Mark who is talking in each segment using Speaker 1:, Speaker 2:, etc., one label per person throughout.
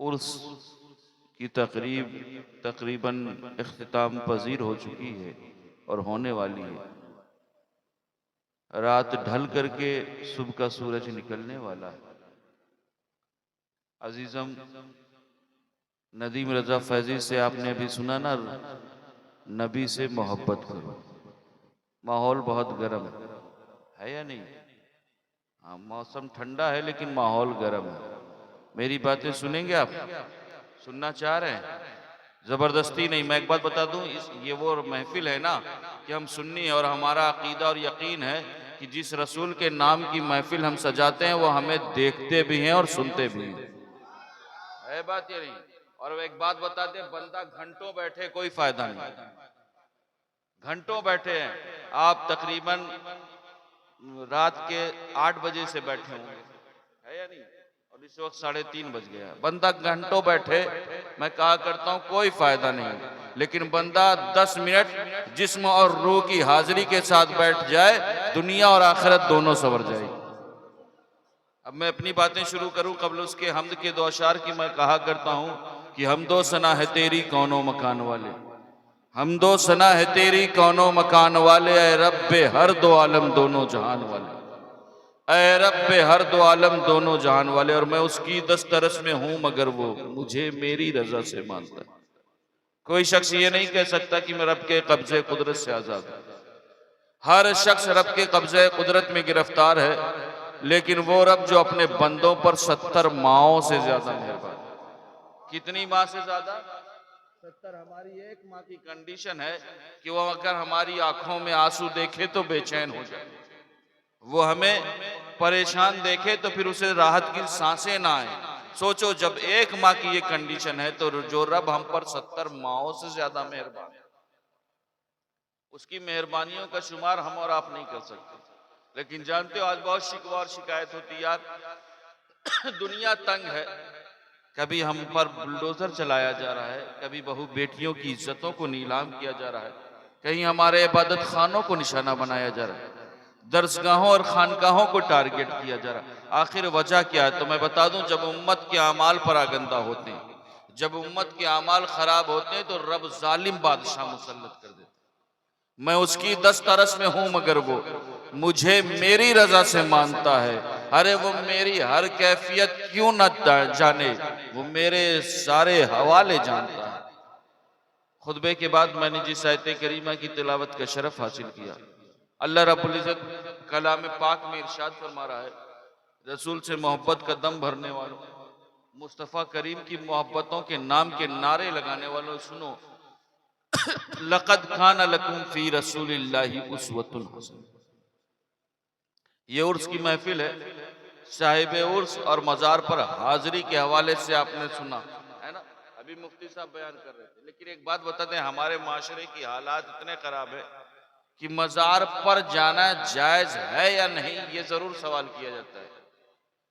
Speaker 1: उर्स की तकरीब तकरीबन इख्तिताम पजीर हो चुकी है और होने वाली है। रात ढल करके सुबह का सूरज निकलने वाला है। अजीजम, नदीम रजा फैजी से आपने अभी सुना ना, नबी से मोहब्बत करो। माहौल बहुत गर्म है या नहीं? हाँ, मौसम ठंडा है लेकिन माहौल गर्म है। मेरी बातें सुनेंगे आप? सुनना चाह रहे हैं? जबरदस्ती नहीं। मैं एक बात बता दूं, ये वो महफिल है ना कि हम सुन्नी है और हमारा अकीदा और यकीन है कि जिस रसूल के नाम की महफिल हम सजाते हैं वो हमें देखते भी हैं और सुनते भी हैं। है बात ये नहीं? और एक बात बताते हैं, बंदा घंटों बैठे कोई फायदा नहीं। घंटों बैठे हैं आप, तकरीबन रात के 8 बजे से बैठे होंगे, है या नहीं? और इस वक्त 3:30 बज गया। बंदा घंटों बैठे, मैं कहा करता हूं कोई फायदा नहीं, लेकिन बंदा 10 मिनट जिस्म और रूह की हाजिरी के साथ बैठ जाए, दुनिया और आखिरत दोनों संवर जाएगी। अब मैं अपनी बातें शुरू करूं, कबल उसके हम्द के दो अशार की मैं कहा करता हूं कि हमदो सना है तेरी कौनो मकान वाले, हमदो सना है तेरी कौनो मकान वाले, ऐ रब्बे हर दो आलम दोनों जहान वाले, ऐ रब्बे हर दो आलम दोनों जहान वाले। और मैं उसकी दस्तरस में हूं मगर वो मुझे मेरी रजा से मानता है। कोई शख्स ये नहीं कह सकता कि मैं रब के कब्जे कुदरत से आजाद हूं। हर शख्स रब के कब्जे कुदरत में गिरफ्तार है, लेकिन वो रब जो अपने बंदों पर 70 माओं से ज्यादा मेहरबान है। कितनी माँ से ज्यादा? 70। हमारी एक माँ की कंडीशन है कि वो अगर हमारी आंखों में आंसू देखे तो बेचैन हो जाए, वो हमें परेशान देखे तो फिर उसे राहत की सांसें ना आए। सोचो, जब एक माँ की ये कंडीशन है तो जो रब हम पर 70 माओं से ज्यादा मेहरबान है, उसकी मेहरबानियों का शुमार हम और आप नहीं कर सकते। लेकिन जानते हो, आज बहुत शिकवा और शिकायत होती, यार दुनिया तंग है। कभी हम पर बुलडोजर चलाया जा रहा है, कभी बहु बेटियों की इज्जतों को नीलाम किया जा रहा है, कहीं हमारे इबादत खानों को निशाना बनाया जा रहा है, दरसगाहों और खानकाहों को टारगेट किया जा रहा है। आखिर वजह क्या है? तो मैं बता दूं, जब उम्मत के अमाल परागंदा होते हैं, जब उम्मत के अमाल खराब होते हैं, तो रब जालिम बादशाह मुसल्लत कर देता है। मैं उसकी दस्तरस में हूं मगर वो मुझे मेरी रजा से मानता है। अरे वो मेरी हर कैफियत क्यों न जाने, वो मेरे सारे हवाले जानता है। खुतबे के बाद मैंने जिस आयत करीमा की तिलावत का शरफ हासिल किया, अल्लाह रब्बुल इज्जत कलाम पाक में इरशाद फरमा रहा है, रसूल से मोहब्बत का दम भरने वालों, मुस्तफ़ा करीम की मोहब्बतों के नाम के नारे लगाने वालों, सुनो, लक़द कान लकुम फी रसूलिल्लाहि उस्वतुन हसन। ये उर्स की महफिल है, साहिब उर्स और मजार पर हाजिरी के हवाले से आपने सुना है ना, अभी मुफ्ती साहब बयान कर रहे थे। लेकिन एक बात बताते हैं, हमारे माशरे की हालात इतने खराब है कि मजार पर जाना जायज है या नहीं, ये जरूर सवाल किया जाता है।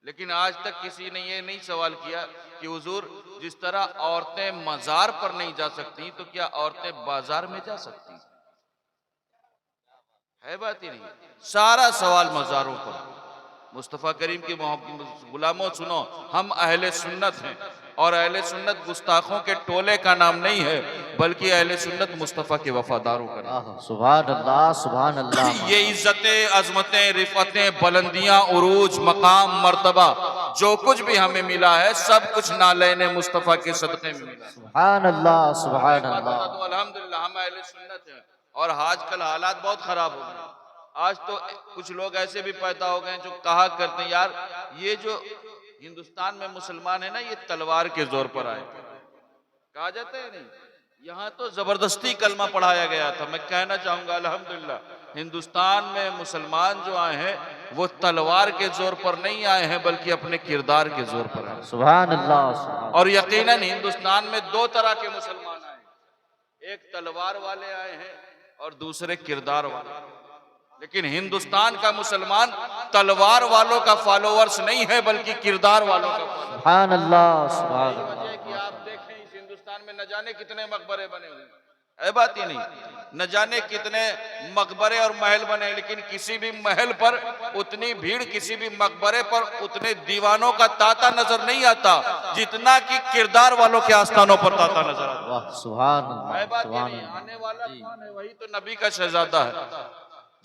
Speaker 1: लेकिन आज तक किसी ने ये नहीं सवाल किया कि हुजूर, जिस तरह औरतें मजार पर नहीं जा सकती, तो क्या औरतें बाजार में जा सकती? है बात ही नहीं। सारा सवाल मजारों पर। मुस्तफ़ा करीम की गुलामों, सुनो, हम अहले सुन्नत हैं, और अहले सुन्नत गुस्ताखों के टोले का नाम नहीं है, बल्कि अहले सुन्नत मुस्तफ़ा के वफादारों का नाम।
Speaker 2: सुभान अल्लाह, सुभान अल्लाह।
Speaker 1: ये इज्जतें, अजमतें, रिफतें, बुलंदियां, उरूज, मकाम, मर्तबा, जो कुछ भी हमें मिला है, सब कुछ नालैने मुस्तफ़ा के सदक़े में मिला।
Speaker 2: सुभान अल्लाह, सुभान अल्लाह।
Speaker 1: अल्हम्दुलिल्लाह हम अहले सुन्नत हैं। और आजकल हालात बहुत खराब हो गए। आज तो कुछ लोग ऐसे भी पैदा हो गए जो कहा करते हैं, यार ये जो हिंदुस्तान में मुसलमान है ना, ये तलवार के जोर पर आए थे। कहा जाता है नहीं, यहाँ तो जबरदस्ती कलमा पढ़ाया गया था। मैं कहना चाहूंगा, अल्हम्दुलिल्लाह हिंदुस्तान में मुसलमान जो आए हैं वो तलवार के जोर पर नहीं आए हैं, बल्कि अपने किरदार के जोर पर आए।
Speaker 2: सुभान अल्लाह।
Speaker 1: और यकीनन हिंदुस्तान में 2 तरह के मुसलमान आए, एक तलवार वाले आए हैं और दूसरे किरदार वाले। लेकिन हिंदुस्तान का मुसलमान तलवार वालों का फॉलोअर्स नहीं है, बल्कि किरदार वालों का फॉलोअर्स।
Speaker 2: सुभान अल्लाह, सुभान
Speaker 1: वजह
Speaker 2: अल्लाह।
Speaker 1: कि आप देखें, इस हिंदुस्तान में न जाने कितने मकबरे बने हुए हैं, है बात ही नहीं। न जाने कितने मकबरे और महल बने, लेकिन किसी भी महल पर उतनी भीड़, किसी भी मकबरे पर उतने दीवानों का तांता नजर नहीं आता जितना कि किरदार वालों के आस्थानों पर तांता नजर आता
Speaker 2: वाह सुभान
Speaker 1: है।
Speaker 2: अल्लाह
Speaker 1: बात ये
Speaker 2: सुभान
Speaker 1: नहीं,
Speaker 2: अल्लाह।
Speaker 1: आने वाला कौन है? वही तो नबी का शहजादा है।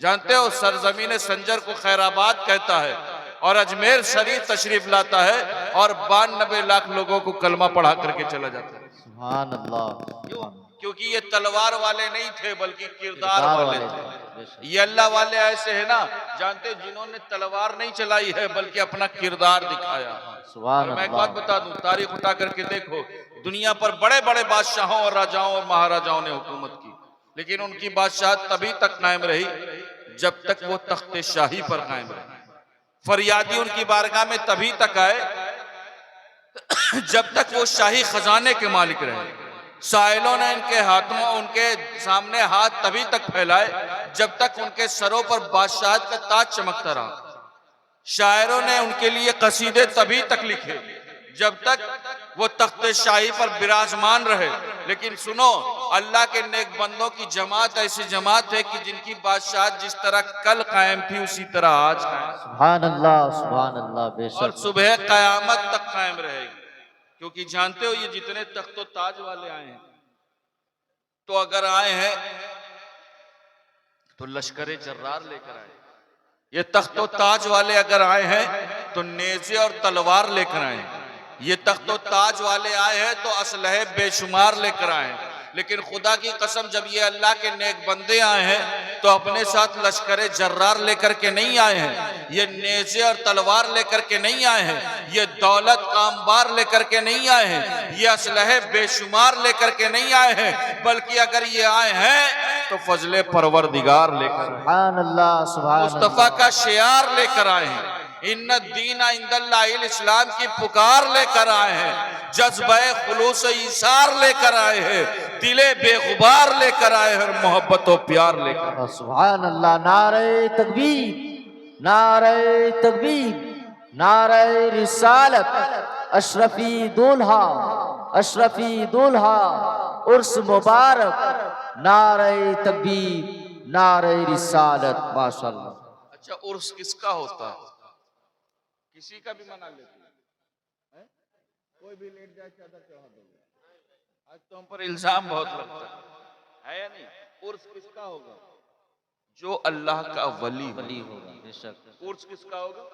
Speaker 1: जानते हो, सरजमीन संजर को खैराबाद कहता है और अजमेर शरीफ तशरीफ लाता है और 92 लाख लोगों को कलमा पढ़ा करके चला जाता है।
Speaker 2: सुभान अल्लाह
Speaker 1: क्यों?
Speaker 2: सुभान अल्लाह।
Speaker 1: क्योंकि ये तलवार वाले नहीं थे, बल्कि किरदार
Speaker 2: किरदार
Speaker 1: वाले
Speaker 2: वाले
Speaker 1: थे।
Speaker 2: थे, बेशक।
Speaker 1: ये अल्लाह वाले ऐसे है ना, जानते, जिन्होंने तलवार नहीं चलाई है बल्कि अपना किरदार दिखाया।
Speaker 2: सुभान
Speaker 1: और मैं एक बात
Speaker 2: अल्लाह।
Speaker 1: बता दूं, तारीख उठा करके देखो, दुनिया पर बड़े बड़े बादशाहों और राजाओं और महाराजाओं ने हुकूमत की, लेकिन उनकी बादशाहत तभी तक कायम रही जब तक वो तख्ते शाही पर कायम रहे। फरियादी उनकी बारगाह में तभी तक आए जब तक वो शाही खजाने के मालिक रहे। साइलों ने उनके सामने हाथ तभी तक फैलाए जब तक उनके सरों पर बादशाहत का ताज चमकता रहा। शायरों ने उनके लिए कसीदे तभी तक लिखे जब तक वो तख्ते शाही पर विराजमान रहे। लेकिन सुनो, अल्लाह के नेक बंदों की जमात ऐसी जमात है कि जिनकी बादशाहत जिस तरह कल कायम थी उसी तरह आज कायम,
Speaker 2: सुभान अल्लाह
Speaker 1: और
Speaker 2: बेशक।
Speaker 1: सुबह कयामत तक कायम रहेगी। क्योंकि जानते हो, ये जितने तख्तो ताज वाले आए हैं, तो अगर आए हैं तो लश्करे जर्रार लेकर आए। ये तख्तो ताज वाले अगर आए हैं तो नेज़े और तलवार लेकर आए। ये तख्तो ताज वाले आए हैं तो असलहे बेशुमार लेकर आए। लेकिन खुदा की कसम, जब ये अल्लाह के नेक बंदे आए हैं तो अपने साथ लश्करे जर्रार लेकर के नहीं आए हैं, ये नेज़े और तलवार लेकर के नहीं आए हैं, ये दौलत का अंबार लेकर के नहीं आए हैं, ये असलहे बेशुमार लेकर के नहीं आए हैं, बल्कि अगर ये आए हैं तो फजले परवरदिगार लेकर,
Speaker 2: सुभान अल्लाह
Speaker 1: मुस्तफा का शियार लेकर आए हैं। इन्ना दीना इंदल्लाहिल इस्लाम की पुकार लेकर आए हैं, जज्बे खुलूस ईसार लेकर आए हैं, दिले बेगुबार लेकर आए हैं, मोहब्बत और प्यार लेकर।
Speaker 2: सुभान अल्लाह। नारे तकबीर, नारे तकबीर, नारे रिसालत, अशरफी दूल्हा, अशरफी दूल्हा, उर्स मुबारक, नारे तकबीर, नारे रिसालत। माशाअल्लाह।
Speaker 1: अच्छा, उर्स किसका होता है? किसी का भी मना लेते हैं? कोई भी लेट जाए चादर चढ़ा दोगे। आज तो हम पर इल्जाम बहुत लगता है या नहीं? उर्स किसका होगा? जो अल्लाह का वली
Speaker 2: वली होगा बेशक।
Speaker 1: उर्स किसका होगा?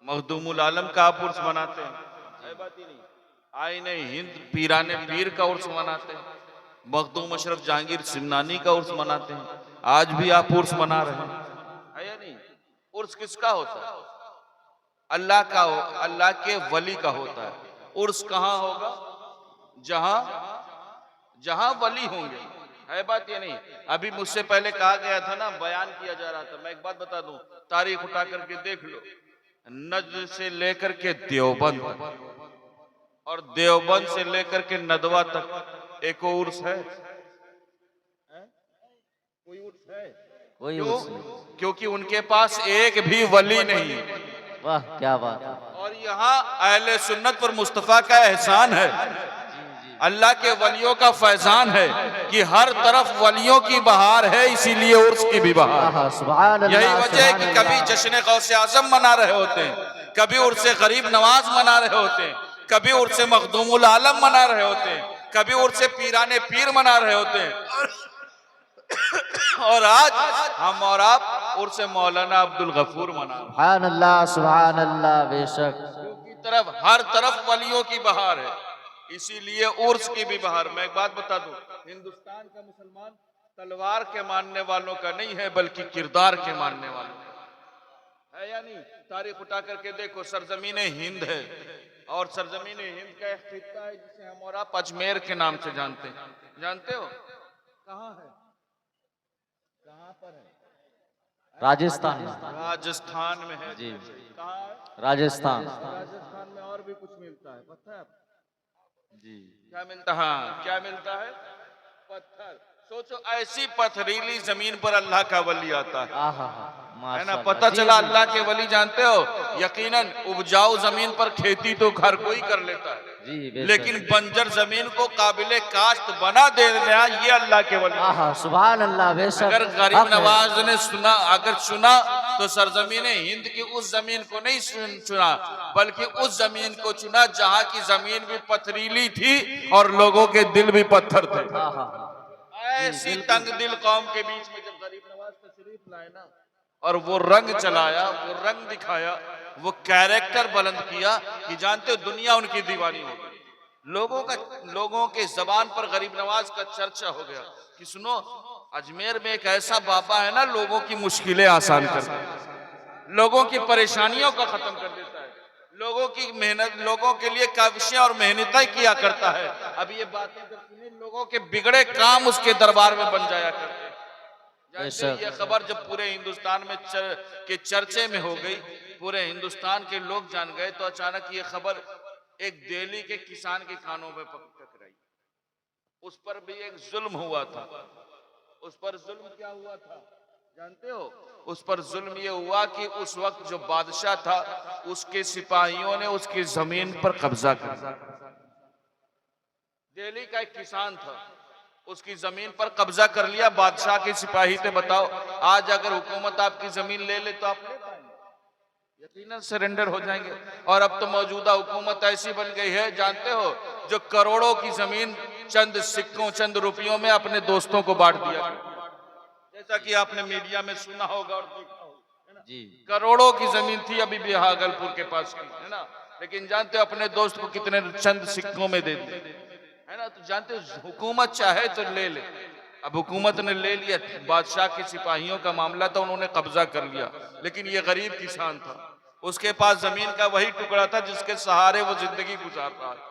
Speaker 1: मखदूमुल आलम का आप उर्स मनाते हैं, है बात ही नहीं। आईने हिंद पीराने पीर का उर्स मनाते हैं, मखदूम अशरफ जहांगीर सिमनानी का उर्स मनाते हैं, आज भी आप उर्स मना रहे हैं, है या नहीं? उर्स किसका होता है? अल्लाह का हो, अल्लाह के वली का होता है। उर्स कहाँ होगा? जहां जहां वली होंगे, है बात ये नहीं। अभी मुझसे पहले कहा गया था ना, बयान किया जा रहा था, मैं एक बात बता दूं, तारीख उठा करके देख लो, नजद से लेकर के देवबंद और देवबंद से लेकर के नदवा तक एक उर्स है? कोई उर्स है?
Speaker 2: कोई
Speaker 1: क्यों?
Speaker 2: उर्स नहीं।
Speaker 1: क्योंकि उनके पास एक भी वली नहीं।
Speaker 2: वाह क्या बात है।
Speaker 1: और यहाँ अहले सुन्नत पर मुस्तफा का एहसान है, अल्लाह के वलियों का फैजान है कि हर तरफ वलियों की बहार है, इसीलिए उर्स की भी बहार।
Speaker 2: सुभान अल्लाह।
Speaker 1: यही वजह है कि कभी जश्न गौसे आजम मना रहे होते हैं, कभी उर्से गरीब नवाज मना रहे होते हैं, कभी उर्से मखदूमुल आलम मना रहे होते हैं, कभी उर्से पीराने पीर मना रहे होते हैं, और आज हम और आप उर्से मौलाना अब्दुल गफूर मना रहे हैं।
Speaker 2: सुभान अल्लाह बेशक।
Speaker 1: की तरफ हर तरफ वलियों की बहार है, इसीलिए उर्स की भी बहार। मैं एक बात बता दूं, हिंदुस्तान का मुसलमान तलवार के मानने वालों का नहीं है, बल्कि किरदार के मानने वालों का है या नहीं? तारीख उठा करके देखो, सरजमीन हिंद है, और सरजमीन हिंद का एक खित्ता है जिसे हम और आप अजमेर के नाम से जानते हैं। जानते हो कहाँ है? कहाँ पर है?
Speaker 2: राजस्थान में।
Speaker 1: राजस्थान में है
Speaker 2: जी।
Speaker 1: कहाँ है?
Speaker 2: राजस्थान।
Speaker 1: राजस्थान में और भी कुछ मिलता है, पता है आपको? जी, क्या मिलता है? हाँ, क्या मिलता है? पत्थर। सोचो, ऐसी पथरीली जमीन पर अल्लाह का वली आता है, है ना? पता चला अल्लाह के वली, जानते हो, यकीनन उपजाऊ जमीन पर खेती तो हर कोई कर लेता है,
Speaker 2: जी बेशक।
Speaker 1: लेकिन बंजर जमीन को काबिले काश्त बना देना ये अल्लाह के वली।
Speaker 2: आहा सुभान अल्लाह बेशक।
Speaker 1: अगर
Speaker 2: हक
Speaker 1: गरीब
Speaker 2: है।
Speaker 1: नवाज ने सुना, अगर चुना तो सरजमीन हिंद की उस जमीन को नहीं चुना, बल्कि उस जमीन को चुना जहां की जमीन भी पथरीली थी और लोगों के दिल भी पत्थर थे।
Speaker 2: आहा
Speaker 1: ऐसी तंग दिल कौम के बीच में जब गरीब नवाज तशरीफ लाए ना, और वो रंग चलाया, वो रंग दिखाया, वो कैरेक्टर बुलंद किया कि जानते हो दुनिया उनकी दीवानी हो गई। लोगों के जबान पर गरीब नवाज का चर्चा हो गया कि सुनो, अजमेर में एक ऐसा बाबा है ना, लोगों की मुश्किलें आसान कर देता है, लोगों की परेशानियों को खत्म कर देता है, लोगों की मेहनत, लोगों के लिए काविशें और मेहनतें किया करता है। अब ये बातें जब सुनी, लोगों के बिगड़े काम उसके दरबार में बन जाया करते हैं। जानते हैं, ये खबर जब पूरे हिंदुस्तान में के चर्चे में हो गई, पूरे हिंदुस्तान के लोग जान गए, तो अचानक ये खबर एक दिल्ली के किसान के कानों में टकराई। उस पर भी एक जुल्म हुआ था। उस पर जुल्म क्या हुआ था जानते हो? उस पर जुल्म ये हुआ कि उस वक्त जो बादशाह था, उसके सिपाहियों ने उसकी जमीन पर कब्जा कर लिया। दिल्ली का एक किसान था, उसकी जमीन पर कब्जा कर लिया। बादशाह के सिपाही थे। बताओ, आज अगर हुकूमत आपकी जमीन ले ले तो आप ले पाएंगे? यकीनन सरेंडर हो जाएंगे। और अब तो मौजूदा हुकूमत ऐसी बन गई है, जानते हो, जो करोड़ों की जमीन चंद सिक्कों, चंद रुपयों में अपने दोस्तों को बांट दिया, जैसा कि आपने मीडिया में सुना होगा और देखा होगा, है ना? करोड़ों की जमीन थी अभी भी भागलपुर के पास की, है ना, लेकिन जानते हो अपने दोस्त को कितने चंद सिक्कों में दे दी, है ना? तो जानते हो हुकूमत चाहे तो ले ले। अब हुकूमत ने ले लिया, बादशाह के सिपाहियों का मामला था, उन्होंने कब्जा कर लिया। लेकिन ये गरीब किसान था, उसके पास जमीन का वही टुकड़ा था जिसके सहारे वो जिंदगी गुजार रहा था।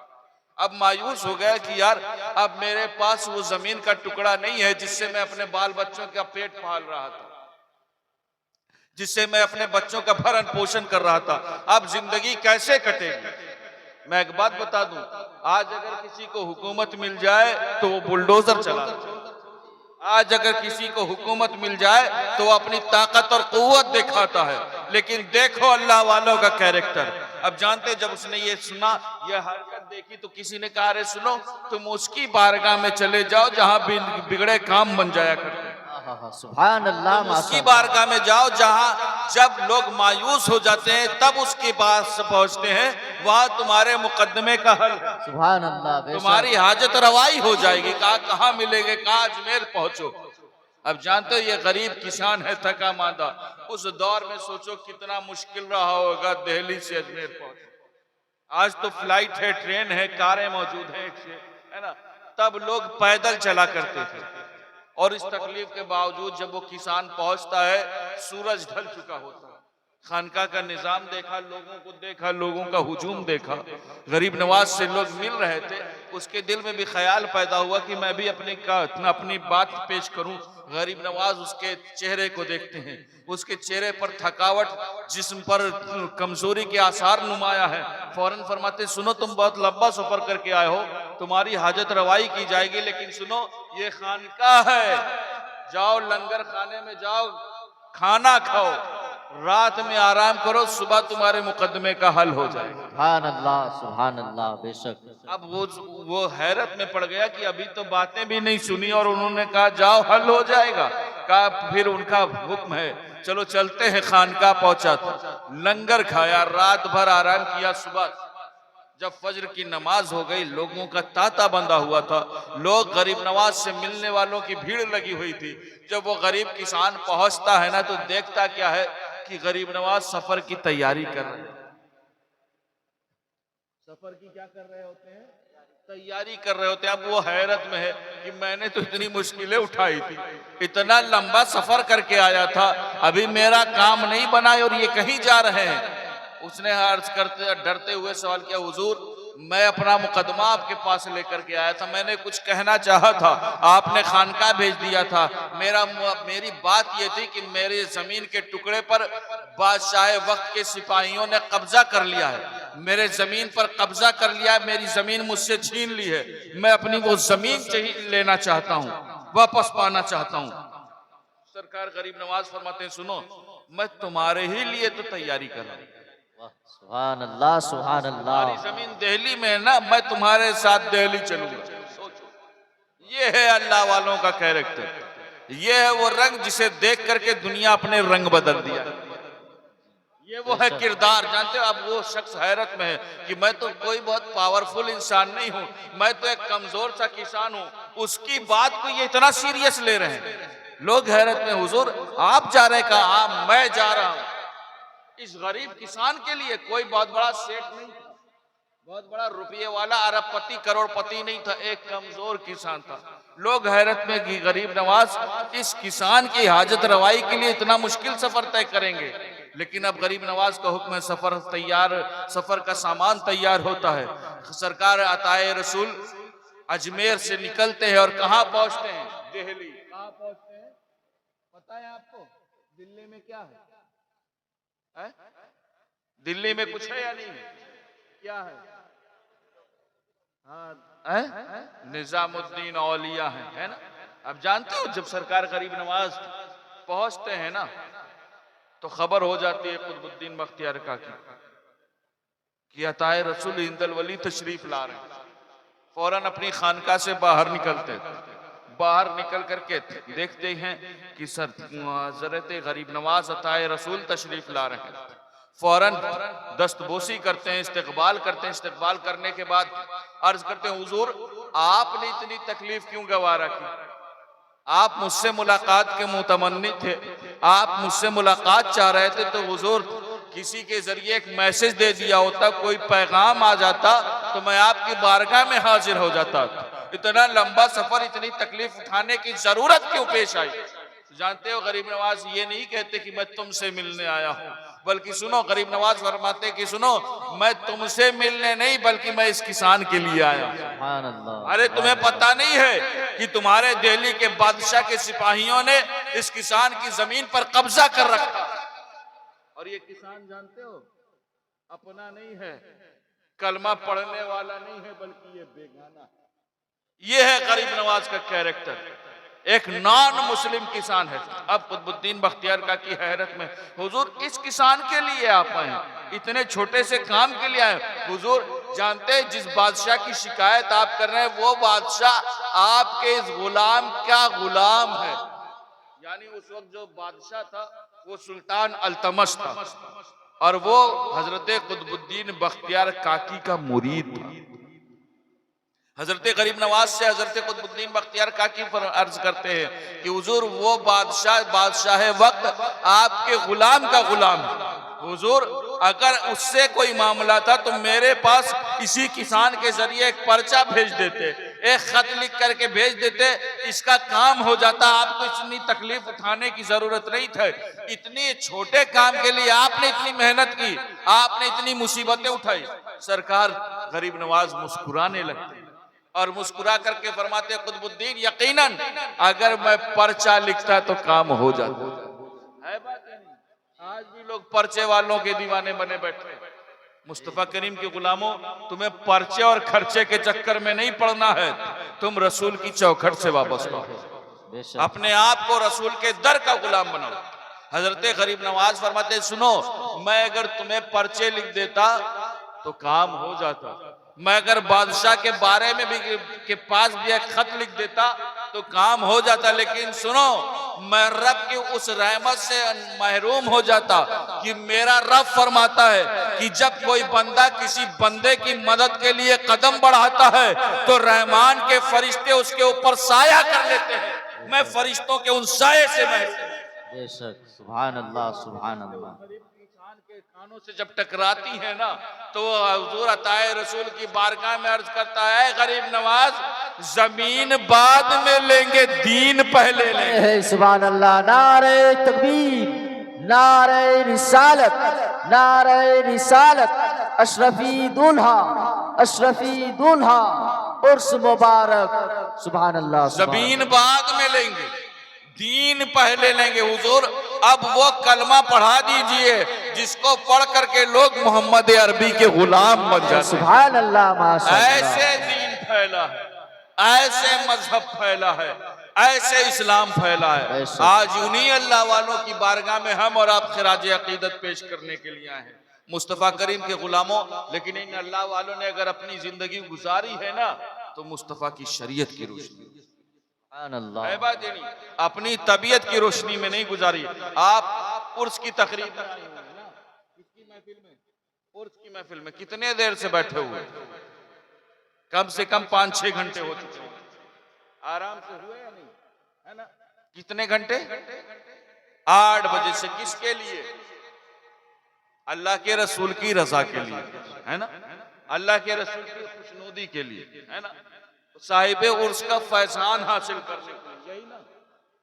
Speaker 1: अब मायूस हो गया कि यार, अब मेरे पास वो जमीन का टुकड़ा नहीं है जिससे मैं अपने बाल बच्चों का पेट पाल रहा था, जिससे मैं अपने बच्चों का भरण पोषण कर रहा था। अब जिंदगी कैसे कटेगी? मैं एक बात बता दूं, आज अगर किसी को हुकूमत मिल जाए तो वो बुलडोजर चलाता है। आज अगर किसी को हुकूमत मिल जाए तो अपनी ताकत और कुव्वत दिखाता है। लेकिन देखो अल्लाह वालों का कैरेक्टर। अब जानते, जब उसने ये सुना, ये हरकत देखी, तो किसी ने कहा, अरे सुनो, तुम उसकी बारगाह में चले जाओ जहां बिगड़े काम बन जाया करते हैं।
Speaker 2: सुभान अल्लाह।
Speaker 1: उसकी बारगाह में जाओ जहां जब लोग मायूस हो जाते हैं तब उसके पास पहुंचते हैं, वहां तुम्हारे मुकदमे का हल है।
Speaker 2: सुभान अल्लाह।
Speaker 1: तुम्हारी हाजत रवाई हो जाएगी। कहाँ मिलेंगे? कहाँ अजमेर पहुंचो। अब जानते हो, ये गरीब किसान है, थका मांदा। उस दौर में सोचो कितना मुश्किल रहा होगा दिल्ली से अजमेर पहुंचना। आज तो फ्लाइट है, ट्रेन है, कारें मौजूद है, है ना? तब लोग पैदल चला करते थे। और इस तकलीफ के बावजूद जब वो किसान पहुंचता है, सूरज ढल चुका होता है। खानका का निजाम देखा, लोगों को देखा, लोगों का हुजूम देखा, गरीब नवाज से लोग मिल रहे थे। उसके दिल में भी ख्याल पैदा हुआ कि मैं भी अपनी बात पेश करूं। गरीब नवाज उसके चेहरे को देखते हैं, उसके चेहरे पर थकावट, जिस्म पर कमजोरी के आसार नुमाया है। फौरन फरमाते, सुनो, तुम बहुत लंबा सफर करके आए हो, तुम्हारी हाजत रवाई की जाएगी, लेकिन सुनो, ये खानकाह है, जाओ लंगर खाने में जाओ, खाना खाओ, रात में आराम करो, सुबह तुम्हारे मुकदमे का हल हो जाएगा।
Speaker 2: सुभान अल्लाह, सुभान अल्लाह। बेशक।
Speaker 1: अब वो हैरत में पड़ गया कि अभी तो बातें भी नहीं सुनी और उन्होंने कहा जाओ हल हो जाएगा। कहा फिर उनका हुक्म है, चलो चलते हैं। खानका पहुंचा, लंगर खाया, रात भर आराम किया। सुबह जब फज्र की नमाज हो गई, लोगों का तांता बंधा हुआ था, लोग गरीब नवाज से मिलने वालों की भीड़ लगी हुई थी। जब वो गरीब किसान पहुंचता है ना, तो देखता क्या है कि गरीब नवाज सफर की तैयारी कर रहे हैं। सफर की क्या कर रहे होते हैं? तैयारी कर रहे होते हैं। अब वो हैरत में है कि मैंने तो इतनी मुश्किलें उठाई थी, इतना लंबा सफर करके आया था, अभी मेरा काम नहीं बना और ये कहीं जा रहे हैं। उसने अर्ज करते डरते हुए सवाल किया, हुजूर, मैं अपना मुकदमा आपके पास लेकर के आया था, मैंने कुछ कहना चाहा था, आपने खानका भेज दिया था। मेरी बात यह थी कि मेरे जमीन के टुकड़े पर बादशाह वक्त के सिपाहियों ने कब्जा कर लिया है, मेरे जमीन पर कब्जा कर लिया है, मेरी जमीन मुझसे छीन ली है, मैं अपनी वो जमीन लेना चाहता हूँ, वापस पाना चाहता हूँ। सरकार गरीब नवाज फरमाते हैं, सुनो, मैं तुम्हारे ही लिए तो तैयारी कर रहा हूँ,
Speaker 2: सुभान अल्लाह, सुभान
Speaker 1: हमारी
Speaker 2: अल्लाह।
Speaker 1: जमीन दिल्ली में है ना, मैं तुम्हारे साथ दिल्ली चलूंगा। सोचो, ये है अल्लाह वालों का कैरेक्टर। ये है वो रंग जिसे देख करके दुनिया अपने रंग बदल दिया। ये वो है किरदार। जानते हो, अब वो शख्स हैरत में है कि मैं तो कोई बहुत पावरफुल इंसान नहीं हूं, मैं तो एक कमजोर सा किसान हूं। उसकी बात को ये इतना सीरियस ले रहे हैं लोग। हैरत में, हुजूर आप जा रहे कहा? हाँ मैं जा रहा हूं। इस गरीब किसान के लिए कोई बहुत बड़ा सेठ नहीं था, बहुत बड़ा रुपये वाला अरबपति करोड़पति नहीं था, एक कमजोर किसान था। लोग हैरत में कि गरीब नवाज इस किसान की हाजत रवाई के लिए इतना मुश्किल सफर तय करेंगे। लेकिन अब गरीब नवाज का हुक्म है, सफर तैयार, सफर का सामान तैयार होता है। सरकार अताए रसूल अजमेर से निकलते हैं और कहां पहुंचते हैं? दिल्ली। कहां पहुंचते हैं पता है आपको? दिल्ली में क्या है? दिल्ली में कुछ है या नहीं है? क्या है? हाँ, निजामुद्दीन औलिया है ना। अब जानते हो, जब सरकार गरीब नवाज पहुंचते हैं ना, तो खबर हो जाती है कुतुबुद्दीन बख्तियार काकी कि अताए रसूल इंदल वली तशरीफ ला रहे हैं। फौरन अपनी खानका से बाहर निकलते, बाहर निकल करके देखते हैं कि हज़रत गरीब नवाज अताए रसूल तशरीफ ला रहे हैं। फौरन दस्तबोसी करते हैं, इस्तकबाल करते हैं। इस्तकबाल करने के बाद अर्ज करते हैं, हुजूर आपने इतनी तकलीफ क्यों गवारा की? आप मुझसे मुलाकात के मुतमन्नी थे, आप मुझसे मुलाकात चाह रहे थे, तो हुजूर किसी के जरिए एक मैसेज दे दिया होता, कोई पैगाम आ जाता तो मैं आपकी बारगाह में हाजिर हो जाता। इतना लंबा सफर, इतनी तकलीफ उठाने की जरूरत क्यों पेश आई? जानते हो, गरीब नवाज ये नहीं कहते कि मैं तुमसे मिलने आया हूं, बल्कि सुनो, गरीब नवाज फरमाते कि सुनो, मैं तुमसे मिलने नहीं बल्कि मैं इस किसान के लिए आया हूं।
Speaker 2: सुभान अल्लाह।
Speaker 1: अरे तुम्हें पता नहीं है कि तुम्हारे दिल्ली के बादशाह के सिपाहियों ने इस किसान की जमीन पर कब्जा कर रखा। और ये किसान जानते हो अपना नहीं है, कलमा पढ़ने वाला नहीं है, बल्कि ये बेगाना। ये है गरीब नवाज का कैरेक्टर, एक नॉन मुस्लिम किसान है। अब कुतुबुद्दीन बख्तियार काकी हैरत में, हुजूर इस किसान के लिए आप आए, इतने छोटे से काम के लिए आए? हुजूर जानते हैं, जिस बादशाह की शिकायत आप कर रहे हैं वो बादशाह आपके इस गुलाम का गुलाम है। यानी उस वक्त जो बादशाह था वो सुल्तान अल्तमश था और वो हजरत कुतुबुद्दीन बख्तियार काकी का मुरीद था। हजरत गरीब नवाज से हजरत कुतुबुद्दीन बख्तियार काकी पर अर्ज करते हैं कि हुजूर वो बादशाह वक्त आपके गुलाम का गुलाम है। हुजूर अगर उससे कोई मामला था तो मेरे पास इसी किसान के जरिए एक पर्चा भेज देते, एक खत लिख करके भेज देते, इसका काम हो जाता। आपको इतनी तकलीफ उठाने की जरूरत नहीं थी। इतनी छोटे काम के लिए आपने इतनी मेहनत की, आपने इतनी मुसीबतें उठाई। सरकार गरीब नवाज मुस्कुराने लगते और मुस्कुरा करके फरमाते, कुतुबुद्दीन यकीनन अगर मैं पर्चा लिखता तो काम हो जाता। है बात नहीं? आज भी लोग पर्चे वालों के दीवाने बने बैठे। मुस्तफा करीम के गुलामों, तुम्हें पर्चे और खर्चे के चक्कर में नहीं पड़ना है, तुम रसूल की चौखट से वापस आओ, अपने आप को रसूल के दर का गुलाम बनाओ। हजरत गरीब नवाज फरमाते, सुनो, मैं अगर तुम्हें पर्चे लिख देता तो काम हो जाता, मैं अगर बादशाह के बारे में भी के पास भी एक खत लिख देता तो काम हो जाता, लेकिन सुनो, मैं रब की उस रहमत से महरूम हो जाता कि मेरा रब फरमाता है कि जब कोई बंदा किसी बंदे की मदद के लिए कदम बढ़ाता है तो रहमान के फरिश्ते उसके ऊपर साया कर लेते हैं। मैं फरिश्तों के उन साये से महरूम।
Speaker 2: बेशक, सुभान अल्लाह, सुभान अल्लाह।
Speaker 1: के कानों से जब टकराती है ना, तो हुजूर अताए रसूल की बारगाह में अर्ज करता है, गरीब नवाज जमीन बाद में लेंगे, दीन पहले लेंगे।
Speaker 2: सुभान अल्लाह। नारे तकबीर, नारे रिसालत, नारे रिसालत, अशरफी दुल्हा, अशरफी दुल्हा, उर्स मुबारक। सुभान अल्लाह।
Speaker 1: जमीन बाद में लेंगे, दीन पहले लेंगे। हुजूर अब वो कलमा पढ़ा दीजिए जिसको पढ़ करके लोग मोहम्मद अरबी के गुलाम बन जाए।
Speaker 2: सुभान अल्लाह, माशाअल्लाह।
Speaker 1: ऐसे दीन फैला है, ऐसे मजहब फैला है, ऐसे इस्लाम फैला है। आज उन्हीं अल्लाह वालों की बारगाह में हम और आप खिराज अकीदत पेश करने के लिए आए हैं। मुस्तफ़ा करीम के गुलामों, लेकिन इन अल्लाह वालों ने अगर अपनी जिंदगी गुजारी है ना तो मुस्तफ़ा की शरीयत की रोशनी,
Speaker 2: सुभान अल्लाह।
Speaker 1: है बात ये नहीं, अपनी तबीयत की रोशनी में नहीं गुजारी। आप उर्स की तकरीब में आए हुए हैं ना, किसकी महफिल में, उर्स की महफिल में कितने देर से बैठे हुए हैं? कम से कम 5-6 घंटे हो चुके हैं, आराम से हुए या नहीं, है ना? कितने घंटे? 8 बजे से। किसके लिए? अल्लाह के रसूल की रजा के लिए, है ना? अल्लाह के रसूल की खुशनुदी के लिए, है ना? साहिब उर्स का फैजान हासिल करने के लिए, यही ना?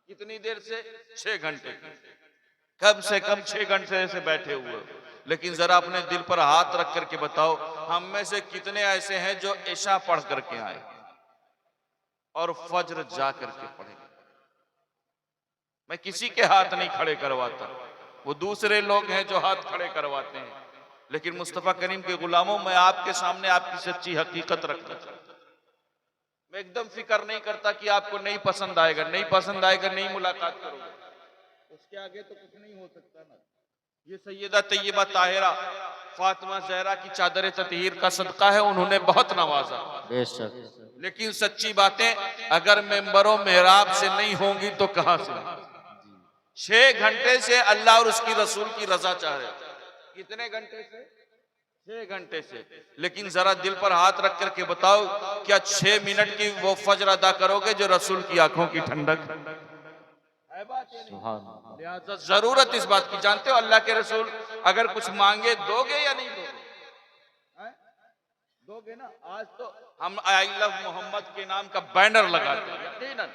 Speaker 1: कितनी देर से? 6 घंटे, कम से कम 6 घंटे से बैठे हुए। लेकिन जरा अपने दिल पर हाथ रख करके बताओ, हम में से कितने ऐसे हैं जो इशा पढ़ करके आए और फज्र जा करके पढ़े? मैं किसी के हाथ नहीं खड़े करवाता, वो दूसरे लोग हैं जो हाथ खड़े करवाते हैं। लेकिन मुस्तफ़ा करीम के गुलामों, मैं आपके सामने आपकी सच्ची हकीकत रखना चाहता हूं। मैं एकदम फिक्र नहीं करता कि आपको नहीं पसंद आएगा, नहीं पसंद आएगा, नहीं मुलाकात करोगे, उसके आगे तो कुछ नहीं हो सकता ना। ये सैयदा तैयबा ताहिरा फातिमा ज़हरा की चादर ततहीर का सदका है, उन्होंने बहुत नवाजा।
Speaker 2: बेशक।
Speaker 1: लेकिन सच्ची बातें अगर मेंबरों मेहराब से नहीं होंगी तो कहां से? 6 घंटे से अल्लाह और उसकी रसूल की रजा चाह रहे। कितने घंटे से? 6 घंटे से। लेकिन जरा दिल पर हाथ रख करके बताओ, क्या 6 मिनट की वो फज्र अदा करोगे जो रसूल की आंखों की ठंडक है? बात ये नहीं। लिहाजा जरूरत इस बात की, जानते हो अल्लाह के रसूल अगर कुछ मांगे दोगे या नहीं दोगे? दोगे ना? आज तो हम आई लव मोहम्मद के नाम का बैनर लगाते हैं, यकीनन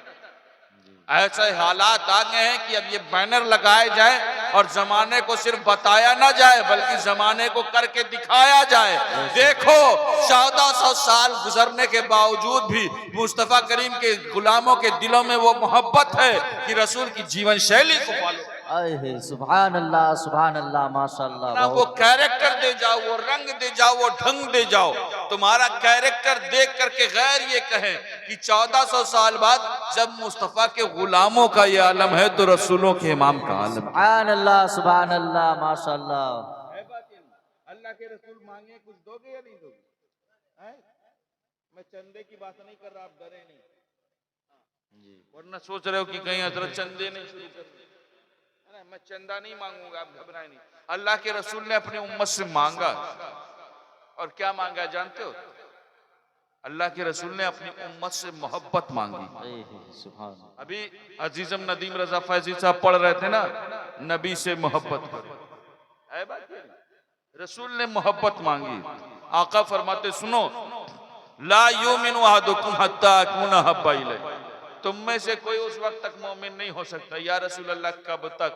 Speaker 1: ऐसे हालात आ गए हैं कि अब ये बैनर लगाए जाए और जमाने को सिर्फ बताया ना जाए बल्कि जमाने को करके दिखाया जाए। देखो 1400 साल गुजरने के बावजूद भी मुस्तफा करीम के गुलामों के दिलों में वो मोहब्बत है कि रसूल की जीवन शैली को फॉलो।
Speaker 2: सुभान अल्लाह, माशाअल्लाह।
Speaker 1: ना वो कैरेक्टर दे जाओ, वो रंग दे जाओ, वो ढंग दे जाओ, तुम्हारा कैरेक्टर देख करके गैर ये कहें कि 1400 साल बाद जब मुस्तफा के गुलामों का ये आलम है तो रसूलों के इमाम का आलम।
Speaker 2: सुभान अल्लाह, माशाअल्लाह।
Speaker 1: अल्लाह के रसूल मांगे कुछ दोगे या नहीं दोगे? मैं चंदे की बात नहीं कर रहा, आप डरे नहीं, वरना सोच रहे हो कि कहीं हजरत चंदे नहीं शुरू कर दिए। मैं चंदा नहीं मांगूंगा, आप घबराए नहीं। अल्लाह के रसूल ने अपनी उम्मत से मांगा, और क्या मांगा जानते हो? अल्लाह के रसूल ने अपनी उम्मत से मोहब्बत मांगी। अभी अजीजम नदीम रजा फैजी साहब पढ़ रहे थे ना, नबी से मोहब्बत करो, है बात? रसूल ने मोहब्बत मांगी। आका फरमाते सुनो, ला युमिनु अहदुकुम हत्ता अकूना हब्बा इलैहि, तुम में से कोई उस वक्त तक मोमिन नहीं हो सकता। या रसूल अल्लाह कब तक?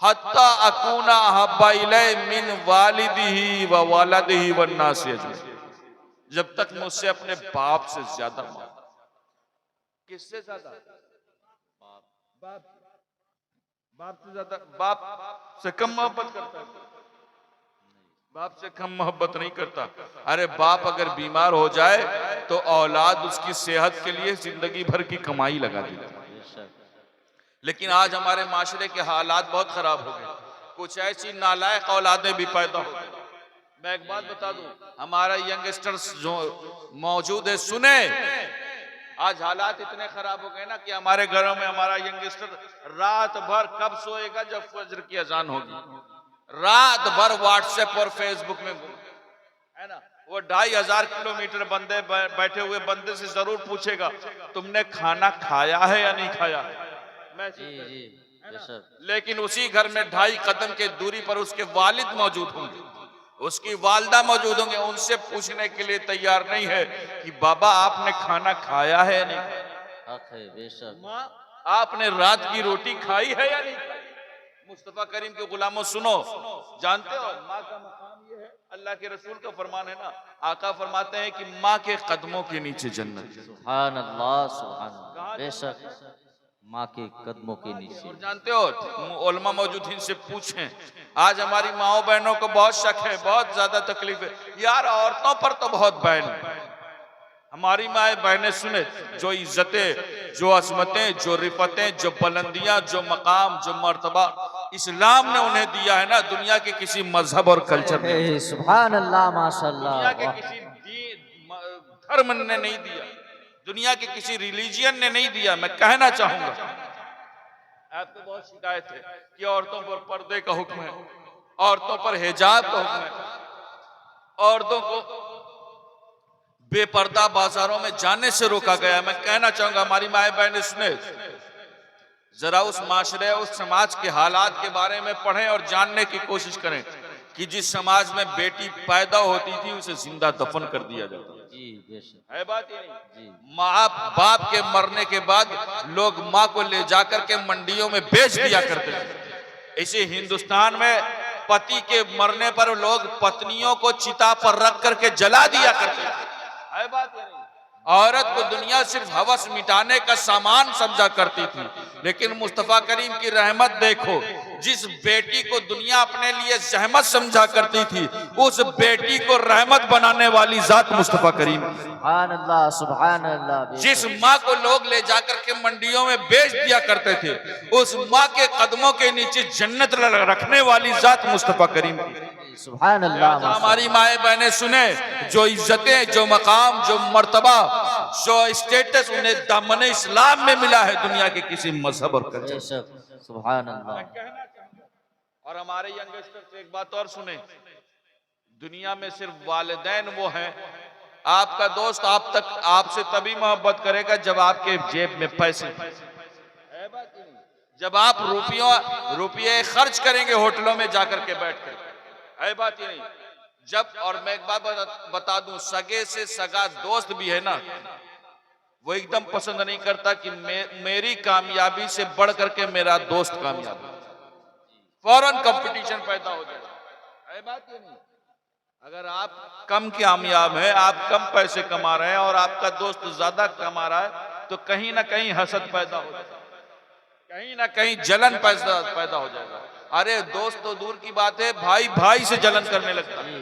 Speaker 1: हत्ता अकूना हब्बा इलैहि मिन वालिदिही व वालदिही वन नास अजमईन, जब तक मुझसे अपने बाप से ज्यादा। किससे ज्यादा? बाप से ज्यादा? बाप से कम मोहब्बत करता है? बाप से कम मोहब्बत नहीं करता। अरे बाप अगर बीमार हो जाए तो औलाद उसकी सेहत के लिए जिंदगी भर की कमाई लगा देती है। लेकिन आज हमारे माशरे के हालात बहुत खराब हो गए, कुछ ऐसी नालायक औलादें भी पैदा हो गई। मैं एक बात बता दूं, हमारा यंगस्टर्स जो मौजूद है सुने, आज हालात इतने खराब हो गए ना कि हमारे घरों में हमारा यंगस्टर रात भर कब सोएगा? जब फजर की अजान होगी। रात भर व्हाट्सएप और फेसबुक में है ना, वो 2500 किलोमीटर बंदे बैठे हुए बंदे से जरूर पूछेगा तुमने खाना खाया है या नहीं खाया। लेकिन उसी घर में 2.5 कदम के दूरी पर उसके वालिद मौजूद होंगे, उसकी वालदा मौजूद होंगे, उनसे पूछने के लिए तैयार नहीं है कि बाबा आपने खाना खाया है या नहीं, माँ आपने रात की रोटी खाई है या नहीं। मुस्तफा करीम के गुलामों सुनो, जानते हो माँ का मकाम ये है, अल्लाह के रसूल का फरमान है ना, आका फरमाते हैं कि माँ के कदमों के नीचे जन्नत।
Speaker 2: सुभान अल्लाह, सुभान अल्लाह। बेशक माँ के कदमों के नीचे।
Speaker 1: और जानते हो उलमा मौजूद, इनसे पूछें, आज हमारी माओ बहनों को बहुत शक है, बहुत ज्यादा तकलीफ है यार, औरतों पर तो बहुत बैन है। हमारी माए बहनें सुने, जो इज्जतें, जो अजमतें, जो रिफतें, जो बुलंदियां, जो मकाम, जो मर्तबा इस्लाम ने उन्हें दिया है ना, दुनिया के किसी मजहब और कल्चर ने,
Speaker 2: सुभान अल्लाह माशाल्लाह।
Speaker 1: दुनिया के
Speaker 2: वाह।
Speaker 1: किसी धर्म ने नहीं दिया, दुनिया के किसी रिलीजियन ने नहीं दिया। मैं कहना चाहूंगा, आपको बहुत शिकायत है कि औरतों पर पर्दे का हुक्म है, औरतों पर हिजाब का हुक्म है, औरतों को बेपर्दा बाजारों में जाने से रोका गया। मैं कहना चाहूंगा हमारी माए बहन, सुने, जरा उस माशरे, उस समाज के हालात के बारे में पढ़ें और जानने की कोशिश करें कि जिस समाज में बेटी पैदा होती थी उसे जिंदा दफन कर दिया जाता
Speaker 2: जी बेशक
Speaker 1: है। बात ये नहीं,
Speaker 2: जी।
Speaker 1: माँ बाप के मरने के बाद लोग माँ को ले जाकर के मंडियों में बेच दिया करते थे। इसी हिंदुस्तान में पति के मरने पर लोग पत्नियों को चिता पर रख करके जला दिया करते थे। है बात ये नहीं, औरत को दुनिया सिर्फ हवस मिटाने का सामान समझा करती थी, लेकिन मुस्तफा करीम की रहमत देखो, जिस बेटी को दुनिया अपने लिए जहमत समझा करती थी, उस बेटी को रहमत बनाने वाली जात मुस्तफा करीम।
Speaker 2: सुभान अल्लाह सुभान अल्लाह।
Speaker 1: जिस माँ को लोग ले जाकर के मंडियों में बेच दिया करते थे, उस माँ के कदमों के नीचे जन्नत रखने वाली जात मुस्तफा करीम की।
Speaker 2: सुभान अल्लाह।
Speaker 1: हमारी माए बहनें सुने, जो इज्जतें, जो मकाम, जो मर्तबा, जो स्टेटस उन्हें दामन इस्लाम में मिला है, दुनिया के किसी मजहब और कल्चर।
Speaker 2: सुभान अल्लाह।
Speaker 1: और हमारे यंगस्टर से एक बात और सुने, दुनिया में सिर्फ वालिदैन वो हैं, आपका दोस्त आप तक आपसे तभी मोहब्बत करेगा जब आपके जेब में पैसे, जब आप रुपये खर्च करेंगे होटलों में जाकर के बैठ कर, है बात ये नहीं। जब, और मैं एक बात बता दूं, सगे से सगा दोस्त भी है ना, वो एकदम पसंद नहीं करता कि मेरी कामयाबी से बढ़ करके मेरा दोस्त कामयाब है, फौरन कंपटीशन पैदा हो जाए। है बात ये नहीं, अगर आप कम कामयाब हैं, आप कम पैसे कमा रहे हैं और आपका दोस्त ज्यादा कमा रहा है, तो कहीं ना कहीं हसद पैदा हो जाएगा, कहीं ना कहीं जलन पैदा हो जाएगा। अरे दोस्त तो दूर की बात है, भाई भाई से जलन करने लगता है।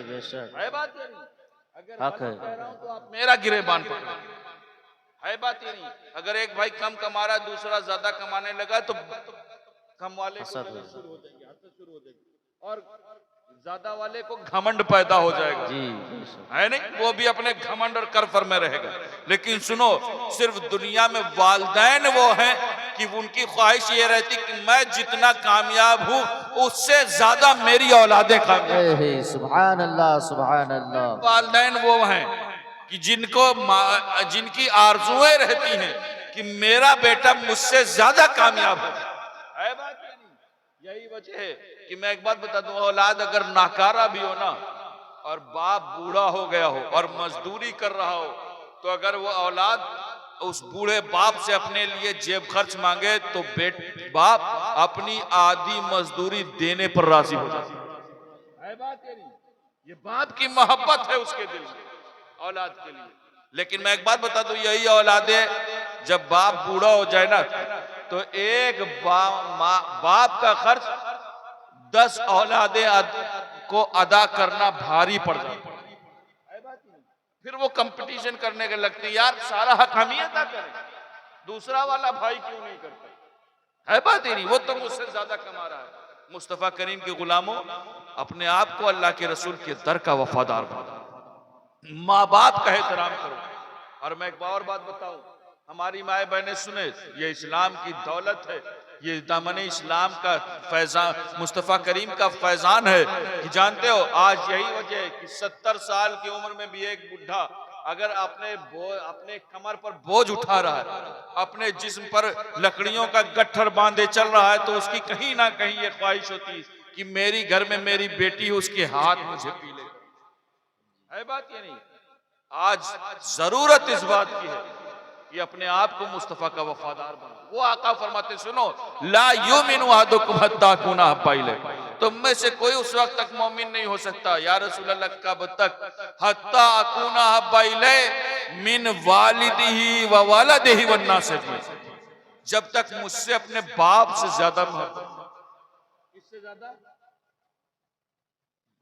Speaker 1: है बात ये नहीं, अगर
Speaker 2: हक है
Speaker 1: कह रहा हूं तो आप मेरा गिरेबान पकड़ो। है बात ये नहीं, अगर एक भाई कम कमा रहा है, दूसरा ज्यादा कमाने लगा, तो कम वाले को जलन शुरू हो जाएगी, हसद शुरू हो जाएगी, और ज्यादा वाले को घमंड पैदा हो जाएगा।
Speaker 2: जी
Speaker 1: है नहीं, वो भी अपने घमंड और करफर में रहेगा। लेकिन सुनो, सिर्फ दुनिया में वालिदैन वो हैं कि उनकी ख्वाहिश ये रहती कि मैं जितना कामयाब हूँ उससे ज्यादा मेरी औलादें कामयाब।
Speaker 2: सुभान अल्लाह सुभान अल्लाह।
Speaker 1: वालिदैन वो हैं कि जिनकी आरजुएं रहती हैं कि मेरा बेटा मुझसे ज्यादा कामयाब हो। है बात नहीं, यही वजह है कि मैं एक बात बता दूं, औलाद अगर नाकारा भी हो ना, और बाप बूढ़ा हो गया हो और मजदूरी कर रहा हो, तो अगर वो औलाद उस बूढ़े बाप से अपने लिए जेब खर्च मांगे, तो बाप अपनी आधी मजदूरी देने पर राजी हो जाता है। बात ये नहीं, ये बाप की मोहब्बत है उसके दिल में औलाद के लिए। लेकिन मैं एक बात बता दूं, यही औलादें जब बाप बूढ़ा हो जाए ना, तो एक बाप का खर्च 10 औलादें को अदा करना भारी पड़ जाता है। फिर वो कंपटीशन करने के लगते हैं, यार सारा हक हम ही अदा करें, दूसरा वाला भाई क्यों नहीं करता। है बात ही नहीं, वो तो मुझसे ज्यादा कमा रहा है। मुस्तफा करीम के गुलामों, अपने आप को अल्लाह के रसूल के दर का वफादार बनो, माँ बाप का एहतराम करो। और मैं एक और बात बताऊं, हमारी माए बहनें सुने, ये इस्लाम की दौलत है, ये दामन इस्लाम का फैजान, मुस्तफ़ा करीम का फैजान है कि जानते हो, आज यही वजह है कि 70 साल की उम्र में भी एक बुढ़ा अगर अपने कमर पर बोझ उठा रहा है, अपने जिस्म पर लकड़ियों का गट्ठर बांधे चल रहा है, तो उसकी कहीं ना कहीं ये ख्वाहिश होती है कि मेरी घर में मेरी बेटी उसके हाथ मुझे पी ले। है बात ये नहीं, आज जरूरत इस बात की है कि अपने आप को मुस्तफा का वफादार बनो। वो आका फरमाते, सुनो, ला युमिनु अहदुकुम हत्ता कुना हब्बा इलै, तुम में से कोई उस वक्त तक मोमिन नहीं हो सकता, या रसूल अल्लाह, कब तक, हत्ता अकुना हब्बा इलै मिन वालिदिही व वलदिही व नास, जब तक मुझसे अपने बाप से ज्यादा मोहब्बत, किससे ज्यादा,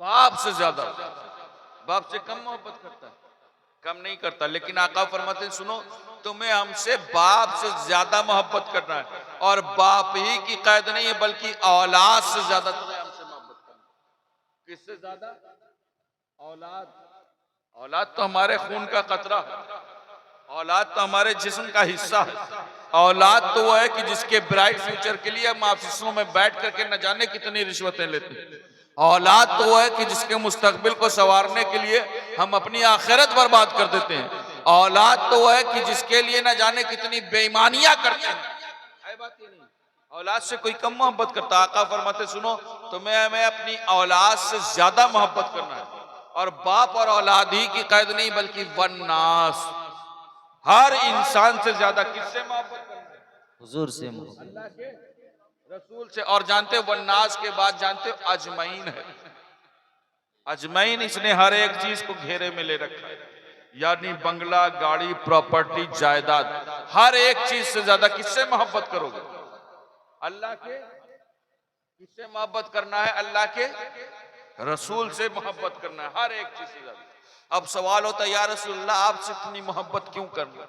Speaker 1: बाप से ज्यादा, बाप से कम मोहब्बत करता है, कम नहीं करता। लेकिन आका फरमाते, सुनो, तुम्हें हमसे बाप से ज्यादा मोहब्बत करना है, और बाप ही की कैद नहीं है बल्कि औलाद से ज्यादा तुम्हें हमसे मोहब्बत करना है। किससे ज्यादा? औलाद। औलाद तो हमारे खून का कतरा है, औलाद तो हमारे जिस्म का हिस्सा है। औलाद तो वो है कि जिसके ब्राइट फ्यूचर के लिए हम ऑफिसों में बैठ करके न जाने कितनी रिश्वतें लेते हैं। औलाद तो वो है कि जिसके मुस्तकबिल को संवारने के लिए हम अपनी आखिरत बर्बाद कर देते हैं। औलाद तो वो है कि जिसके लिए न जाने कितनी बेईमानियां करते हैं। है बात ये नहीं? औलाद से कोई कम मोहब्बत करता? आका फरमाते सुनो तुम्हें हमें अपनी औलाद से ज्यादा मोहब्बत करना है। और बाप और औलाद ही की कैद नहीं बल्कि वन्नास, हर इंसान से ज्यादा किससे मोहब्बत करना है?
Speaker 2: हुजूर से मोहब्बत।
Speaker 1: अल्लाह के रसूल से। और जानते हो वन्नास के बाद जानते हो अजमईन है। अजमईन इसने हर एक चीज को घेरे में ले रखा है, यानी बंगला, गाड़ी, प्रॉपर्टी, जायदाद, हर एक चीज से ज्यादा किससे मोहब्बत करोगे? अल्लाह के। किससे मोहब्बत करना है? अल्लाह के रसूल से मोहब्बत करना है, हर एक चीज से ज्यादा। अब सवाल होता है या रसूलल्लाह आपसे इतनी मोहब्बत क्यों करना?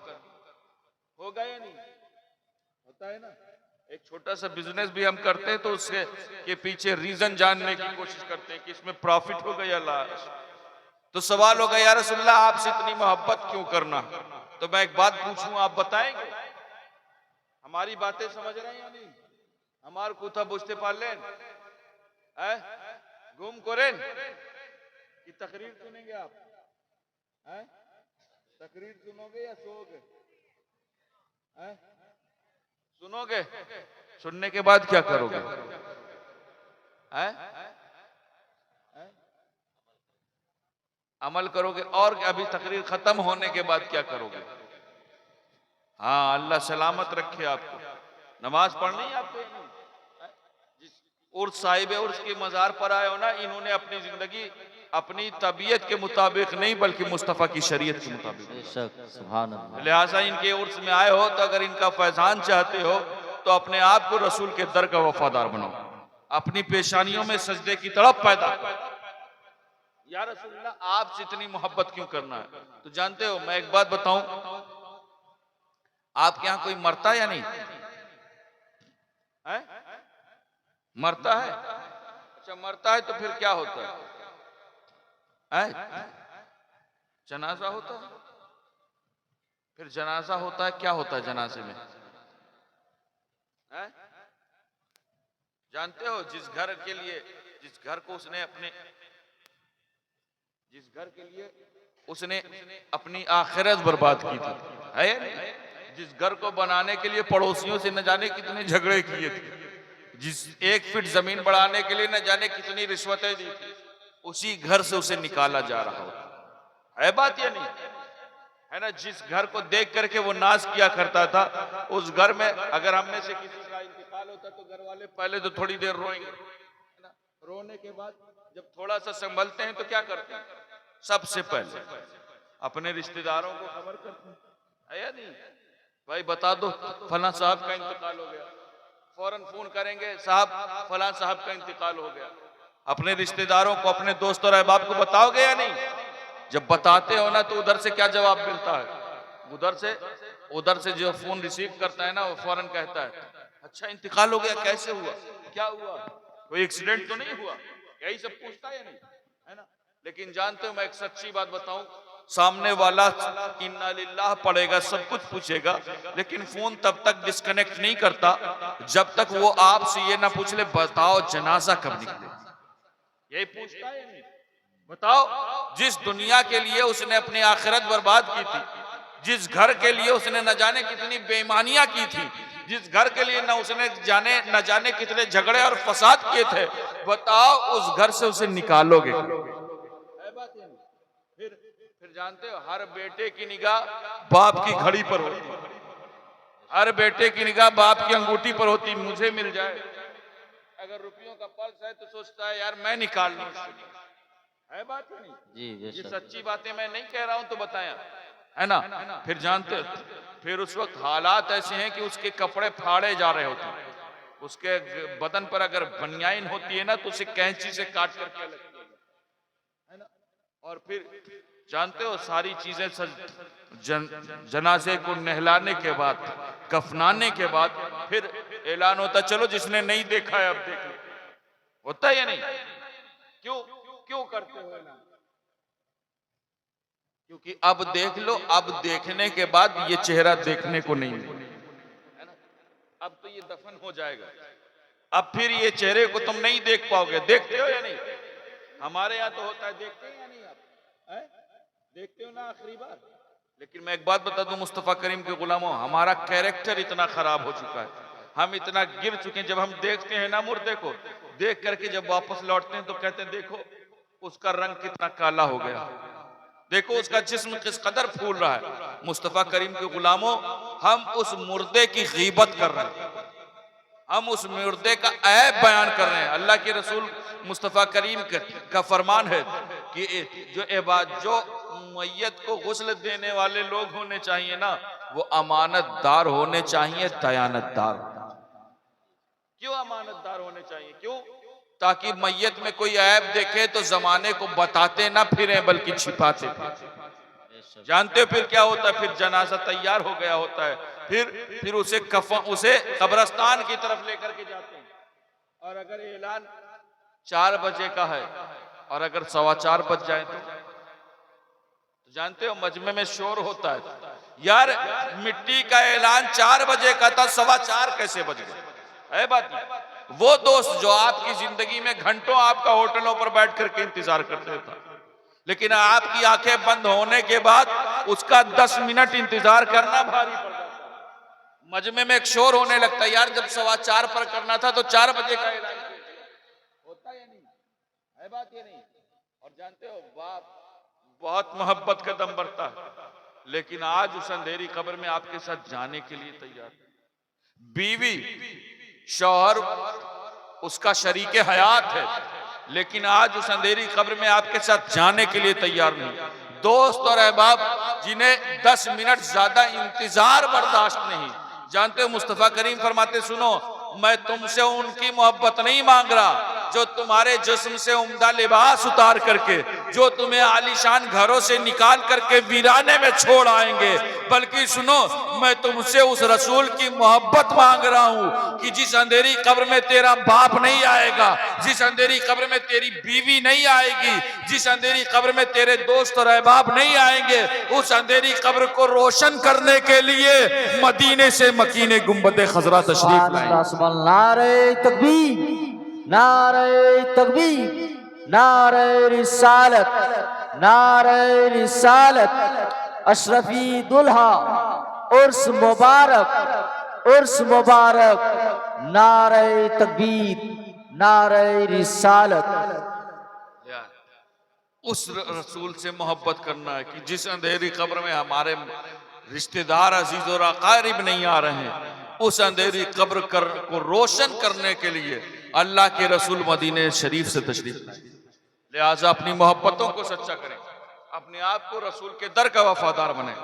Speaker 1: होगा या नहीं? होता है ना। एक छोटा सा बिजनेस भी हम करते हैं तो उसके के पीछे रीजन जानने की कोशिश करते हैं कि इसमें प्रॉफिट होगा या लॉस। तो सवाल होगा या रसूलल्लाह आपसे इतनी मोहब्बत क्यों करना? तो मैं एक बात पूछूं, आप बताएंगे? हमारी बातें समझ रहे हैं या नहीं? हमार कुथा बुझते पालें घूम करें कि तकरीर सुनेंगे आप? है? तकरीर सुनोगे या सोओगे? है? सुनोगे? सुनने के बाद क्या करोगे? है? अमल करोगे। और अभी तकरीर खत्म होने के बाद क्या करोगे? हाँ, अल्लाह सलामत रखे आपको। नमाज पढ़नी है आपको? उर्स साहिब उर्स के मजार पर आए हो ना, इन्होंने अपनी जिंदगी अपनी तबीयत के मुताबिक नहीं बल्कि मुस्तफ़ा की शरीयत के मुताबिक।
Speaker 2: बेशक, सुभान अल्लाह।
Speaker 1: लिहाजा इनके उर्स में आए हो तो अगर इनका फैजान चाहते हो तो अपने आप को रसूल के दर का वफादार बनाओ, अपनी पेशानियों में सजदे की तड़प पैदा। या रसूलल्लाह आपसे इतनी मोहब्बत क्यों करना है? तो जानते हो, मैं एक बात बताऊं, आपके यहां कोई मरता या नहीं है? मरता है? अच्छा, मरता है तो फिर क्या होता है? जनाजा होता है। फिर जनाजा होता है, क्या होता है जनाजे में? है? जानते हो, जिस घर के लिए, जिस घर को उसने अपने, जिस घर के लिए उसने अपनी आखिरत बर्बाद की थी, है? जिस घर को बनाने के लिए पड़ोसियों से न जाने कितने झगड़े किए थे, जिस 1 फीट जमीन बढ़ाने के लिए न जाने कितनी रिश्वतें दी थी, उसी घर से उसे निकाला जा रहा होता है। बात ये नहीं है ना? जिस घर को देख करके वो नाज किया करता था, उस घर में अगर हम में से किसी का इंतकाल होता तो घर वाले पहले तो थोड़ी देर रोएंगे, है ना? रोने के बाद जब थोड़ा सा संभलते हैं तो क्या करते हैं? सबसे पहले अपने रिश्तेदारों को खबर करते हैं, या नहीं? भाई बता दो फला साहब का इंतकाल हो गया। फौरन फोन करेंगे, साहब फला साहब का इंतकाल हो गया। अपने रिश्तेदारों को, अपने दोस्त और अहबाब को बताओगे या नहीं? जब बताते हो ना तो उधर से क्या जवाब मिलता है? उधर से जो फोन रिसीव करता है ना, वो फौरन कहता है अच्छा इंतकाल हो गया, कैसे हुआ, क्या हुआ, कोई एक्सीडेंट तो नहीं हुआ? यही सब पूछता है या नहीं, है ना? लेकिन जानते हो, मैं एक सच्ची बात बताऊं, सामने वाला इन्ना लिल्लाह पड़ेगा, सब कुछ पूछेगा, लेकिन फोन तब तक डिस्कनेक्ट नहीं करता जब तक वो आपसे ये ना पूछ ले बताओ जनाजा कब निकले। यही पूछता है या नहीं? बताओ, जिस दुनिया के लिए उसने अपनी आखिरत बर्बाद की थी, जिस घर के लिए उसने न जाने कितनी बेईमानियां की थी, जिस घर के लिए उसने न जाने कितने झगड़े और फसाद किए थे, बताओ उस घर से उसे निकालोगे? फिर जानते हो, हर बेटे की निगाह बाप की घड़ी पर होती, हर बेटे की निगाह बाप की अंगूठी पर होती। मुझे मिल जाए अगर रुपयों का पर्स है तो सोचता है यार मैं निकाल लूं, है बात नहीं?
Speaker 2: जी,
Speaker 1: ये सच्ची बातें मैं नहीं कह रहा हूं तो बताया, है ना? फिर जानते हो, फिर उस वक्त हालात ऐसे हैं कि उसके कपड़े फाड़े जा रहे होते हैं, उसके बदन पर अगर बनियाइन होती है ना तो उसे कैंची से काट करके अलग किया जाता है ना? और फिर जानते हो, सारी चीजें जनाजे को नहलाने के बाद, कफनाने के बाद, फिर ऐलान होता चलो जिसने नहीं देखा है अब देख लो, होता है या नहीं? क्यों क्यों करते हो ऐलान? क्योंकि अब देख लो, अब देखने के बाद ये चेहरा देखने को नहीं मिलेगा, है ना? अब तो ये दफन हो जाएगा, अब फिर ये चेहरे को तुम नहीं देख पाओगे। देखते हो या नहीं? हमारे यहाँ तो होता है, देखते हैं या नहीं आप? है? देखते हो ना आखिरी बार? लेकिन मैं एक बात बता दूं मुस्तफा करीम के गुलामों, हमारा कैरेक्टर इतना खराब हो चुका है, हम इतना गिर चुके हैं, जब हम देखते हैं ना मुर्दे को, देख करके जब वापस लौटते हैं तो कहते हैं देखो उसका रंग कितना काला हो गया, देखो उसका जिस्म किस कदर फूल रहा है। मुस्तफा करीम के गुलामों, हम उस मुर्दे की गीबत कर रहे हैं, हम उस मुर्दे का ऐब बयान कर रहे हैं। अल्लाह के रसूल मुस्तफा करीम का फरमान है कि जो मैयत को गुस्ल देने वाले लोग होने चाहिए ना, वो अमानतदार होने चाहिए, दयानतदार। क्यों अमानतदार होने चाहिए? क्यों? ताकि मैयत में कोई ऐब देखे तो जमाने को बताते ना फिरे बल्कि छिपाते फिरे। जानते हो फिर क्या होता है? फिर जनाजा तैयार हो गया होता है, फिर उसे कब्रिस्तान की तरफ लेकर के जाते हैं, और अगर ऐलान 4 बजे का है और अगर 4:15 बज जाए तो जानते हो मजमे में शोर होता है, यार मिट्टी का ऐलान 4 बजे का था, 4:15 कैसे बज गए? है बात नहीं। वो दोस्त जो आपकी जिंदगी में घंटों आपका होटलों पर बैठ करके इंतजार करते था, लेकिन आपकी आंखें बंद होने के बाद उसका 10 मिनट इंतजार करना भारी पड़ जाता है। मजमे में एक शोर होने लगता है, यार जब 4:15 पर करना था तो 4 बजे का ऐलान होता या नहीं? है बात ये नहीं? और जानते हो बाप बहुत मोहब्बत का दम बढ़ता है, लेकिन आज उस अंधेरी कब्र में आपके साथ जाने के लिए तैयार। बीवी शौहर उसका शरीके हयात है, लेकिन आज उस अंधेरी कब्र में आपके साथ जाने के लिए तैयार नहीं। दोस्त और अहबाब जिन्हें 10 मिनट ज्यादा इंतजार बर्दाश्त नहीं। जानते हो मुस्तफा करीम फरमाते, सुनो मैं तुमसे उनकी मोहब्बत नहीं मांग रहा जो तुम्हारे जिस्म से उम्दा लिबास उतार करके, जो तुम्हें आलीशान घरों से निकाल करके वीराने में छोड़ आएंगे, बल्कि सुनो मैं तुमसे उस रसूल की मोहब्बत मांग रहा हूं कि जिस अंधेरी कब्र में तेरा बाप नहीं आएगा, जिस अंधेरी कब्र में तेरी बीवी नहीं आएगी, जिस अंधेरी कब्र में तेरे दोस्त और अहबाब नहीं आएंगे, उस अंधेरी कब्र को रोशन करने के लिए मदीने से मकीने गुंबदे खजरा तशरीफ लाएं।
Speaker 2: नारे तकबीर, नारे तकबीर, नारे रिसालत, नारे रिसालत। अशरफी दुल्हा उर्स मुबारक, उर्स मुबारक। नारे तकबीर, नारे रिसालत।
Speaker 1: उस रसूल से मोहब्बत करना है कि जिस अंधेरी कब्र में हमारे रिश्तेदार अजीज और अकारिब नहीं आ रहे हैं, उस अंधेरी कब्र को रोशन करने के लिए अल्लाह के रसूल मदीने शरीफ से तशरीफ लाए। लिहाजा अपनी मोहब्बतों को सच्चा करें, अपने आप को रसूल के दर का वफादार बने,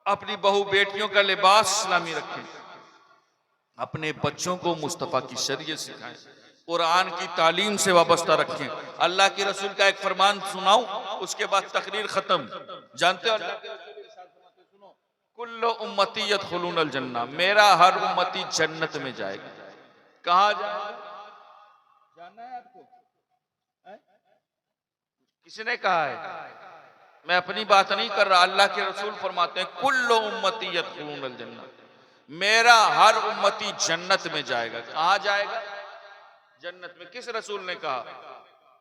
Speaker 1: अपनी बहू बेटियों का लिबास इस्लामी रखें, अपने बच्चों को मुस्तफा की शरीयत सिखाएं, कुरान की तालीम से वाबस्ता रखें। अल्लाह के रसूल का एक फरमान सुनाऊं, उसके बाद तकरीर खत्म। जानते हो अल्लाह के रसूल सुनो, कुल्लु उम्मती यदखुलूनल जन्नह, मेरा हर उम्मती जन्नत में जाएगा। कहाँ जाएगा? जानना है आपको? किसने कहा है? मैं अपनी बात नहीं कर रहा, अल्लाह के रसूल फरमाते हैं कुल्लु उम्मती यदखुलूनल जन्नह, मेरा हर उम्मती जन्नत में जाएगा। कहाँ जाएगा? जन्नत में। किस रसूल ने कहा?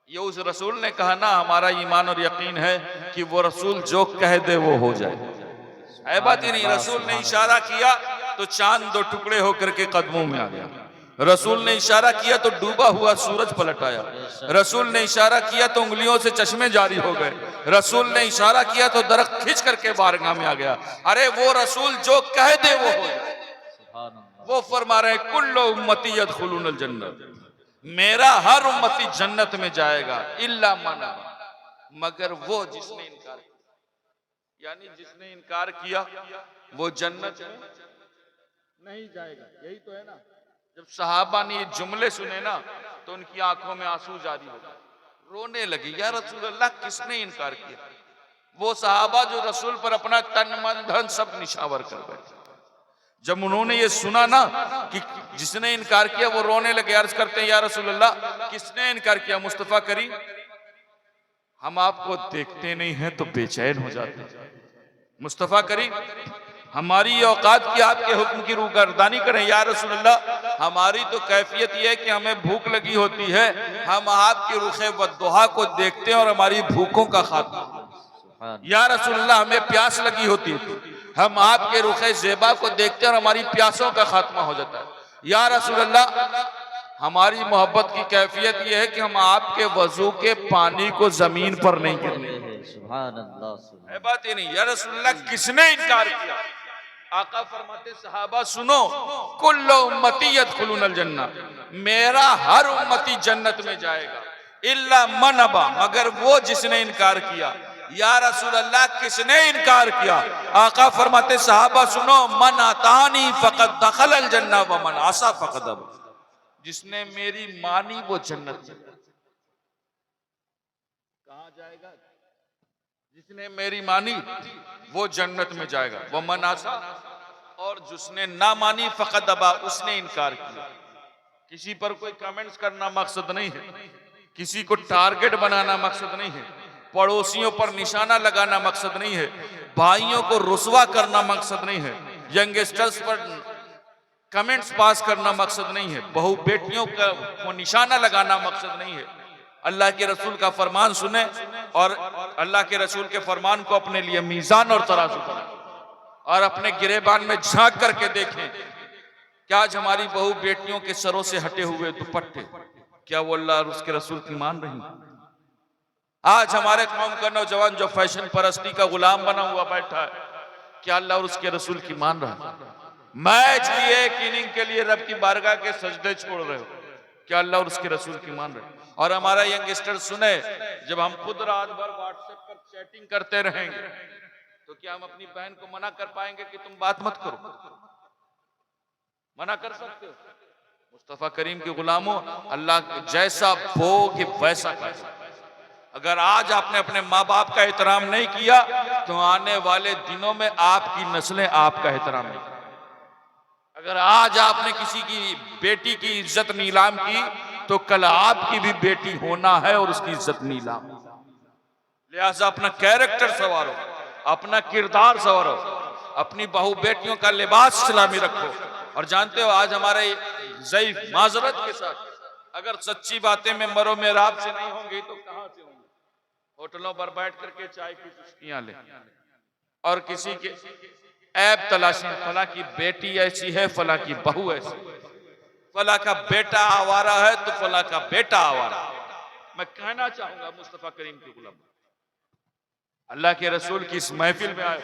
Speaker 1: ये उस रसूल ने कहा ना, हमारा ईमान और यकीन है कि वो रसूल जो कह दे वो हो जाए। ऐ बात ही नहीं, रसूल ने इशारा किया तो चांद 2 टुकड़े होकर के कदमों में आ गया, रसूल ने इशारा किया तो डूबा हुआ सूरज पलट आया, रसूल ने इशारा किया तो उंगलियों से चश्मे जारी हो गए, रसूल ने इशारा किया तो दरख्त खींच करके बारगाह में आ गया। अरे वो रसूल जो कह दे वो हो जाए। वो फरमा रहे कुल्लु उम्मती यदखुलूनल जन्नह, मेरा हर उम्मती जन्नत में जाएगा, इल्ला मन अबा, मगर वो जिसने इनकार किया। यानी जिसने इनकार किया वो जन्नत में नहीं जाएगा। यही तो है ना। जब सहाबा ने ये जुमले सुने ना तो उनकी आंखों में आंसू जारी हो गए, रोने लगे, या रसूल अल्लाह किसने इनकार किया? वो सहाबा जो रसूल पर अपना तन मन धन सब निछावर कर बैठे, जब उन्होंने ये सुना ना कि जिसने इनकार किया वो रोने लगे, अर्ज करते हैं या रसूल अल्लाह किसने इनकार किया? मुस्तफा करीम, हम आपको देखते नहीं हैं तो बेचैन हो जाते हैं। मुस्तफा करीम, हमारी औकात की आपके हुक्म की रूगर्दानी करें या रसूल अल्लाह। हमारी तो कैफियत यह है कि हमें भूख लगी होती है, हम आपके रुखे वद्दुहा को देखते हैं और हमारी भूखों का खात्मा। या रसूल अल्लाह, हमें प्यास लगी होती है, हम आपके रुखे ज़ेबा को देखते हैं और हमारी प्यासों का खात्मा हो जाता है। या रसूल अल्लाह, हमारी मोहब्बत की कैफियत यह है कि हम आपके वजू के पानी को जमीन पर नहीं गिरने।
Speaker 2: सुभान अल्लाह।
Speaker 1: है बात ही नहीं। या रसूल अल्लाह, किसने इनकार किया? आका फरमाते सहाबा सुनो, कुल्लु उम्मती यदखुलूनल जन्नह, मेरा हर उम्मती जन्नत में जाएगा, इल्ला मन अबा, मगर वो जिसने इनकार किया। या रसूल अल्लाह, किसने इनकार किया? आका फरमाते सहाबा सुनो, मन अतानी फकद दखलल जन्नह व मन आसा फकद अबा, जिसने मेरी मानी वो जन्नत में। कहां जाएगा? जिसने मेरी मानी वो जन्नत में जाएगा। वह मन आसा, और जिसने ना मानी फकद अबा, उसने इनकार किया। किसी पर कोई कमेंट्स करना मकसद नहीं है, किसी को टारगेट बनाना मकसद नहीं है, पड़ोसियों पर निशाना लगाना मकसद नहीं है, भाइयों को रुसवा करना मकसद नहीं है, यंगस्टर्स पर कमेंट्स पास करना मकसद नहीं है, बहू बेटियों को निशाना लगाना मकसद नहीं है। अल्लाह के रसूल का फरमान सुने और अल्लाह के रसूल के फरमान को अपने लिए मीजान और तराजू बनाएं और अपने गिरेबान में झांक करके देखें, क्या आज हमारी बहू बेटियों के सरों से हटे हुए दुपट्टे, क्या वो अल्लाह और उसके रसूल की मान रही? आज हमारे कौम का नौजवान जो फैशन परस्ती का गुलाम बना हुआ बैठा है, क्या अल्लाह और उसके रसूल की मान रहा है? मैच लिए एक इनिंग के लिए रब की बारगाह के सजदे छोड़ रहे हो, क्या अल्लाह और उसके रसूल की मान रहे? और हमारा यंगस्टर सुने, जब हम खुद रात भर व्हाट्सएप पर चैटिंग करते रहेंगे तो क्या हम अपनी बहन को मना कर पाएंगे कि तुम बात मत करो? मना कर सकते हो? मुस्तफा करीम के गुलामों, अल्लाह जैसा भोग वैसा कैसा। अगर आज आपने अपने माँ बाप का एहतराम नहीं किया तो आने वाले दिनों में आपकी नस्लें आपका एहतराम नहीं। अगर आज आपने किसी की बेटी की इज्जत नीलाम की तो कल आपकी भी बेटी होना है और उसकी इज्जत नीलाम। लिहाजा अपना कैरेक्टर संवारो, अपना किरदार संवारो, अपनी बहू बेटियों का लिबास इस्लामी रखो। और जानते हो आज हमारे ज़ईफ माजरत के साथ अगर सच्ची बातें में मरो मेराब से नहीं होंगी तो कहां से होंगी? होटलों पर बैठ करके चाय की चुस्कियां ले और किसी के ऐब तलाशी, फला की बेटी ऐसी है, फला की बहू ऐसी, फला का बेटा आवारा है तो फला का बेटा आवारा। मैं कहना चाहूंगा मुस्तफा करीम के गुलाम, अल्लाह के रसूल की इस महफिल में आए,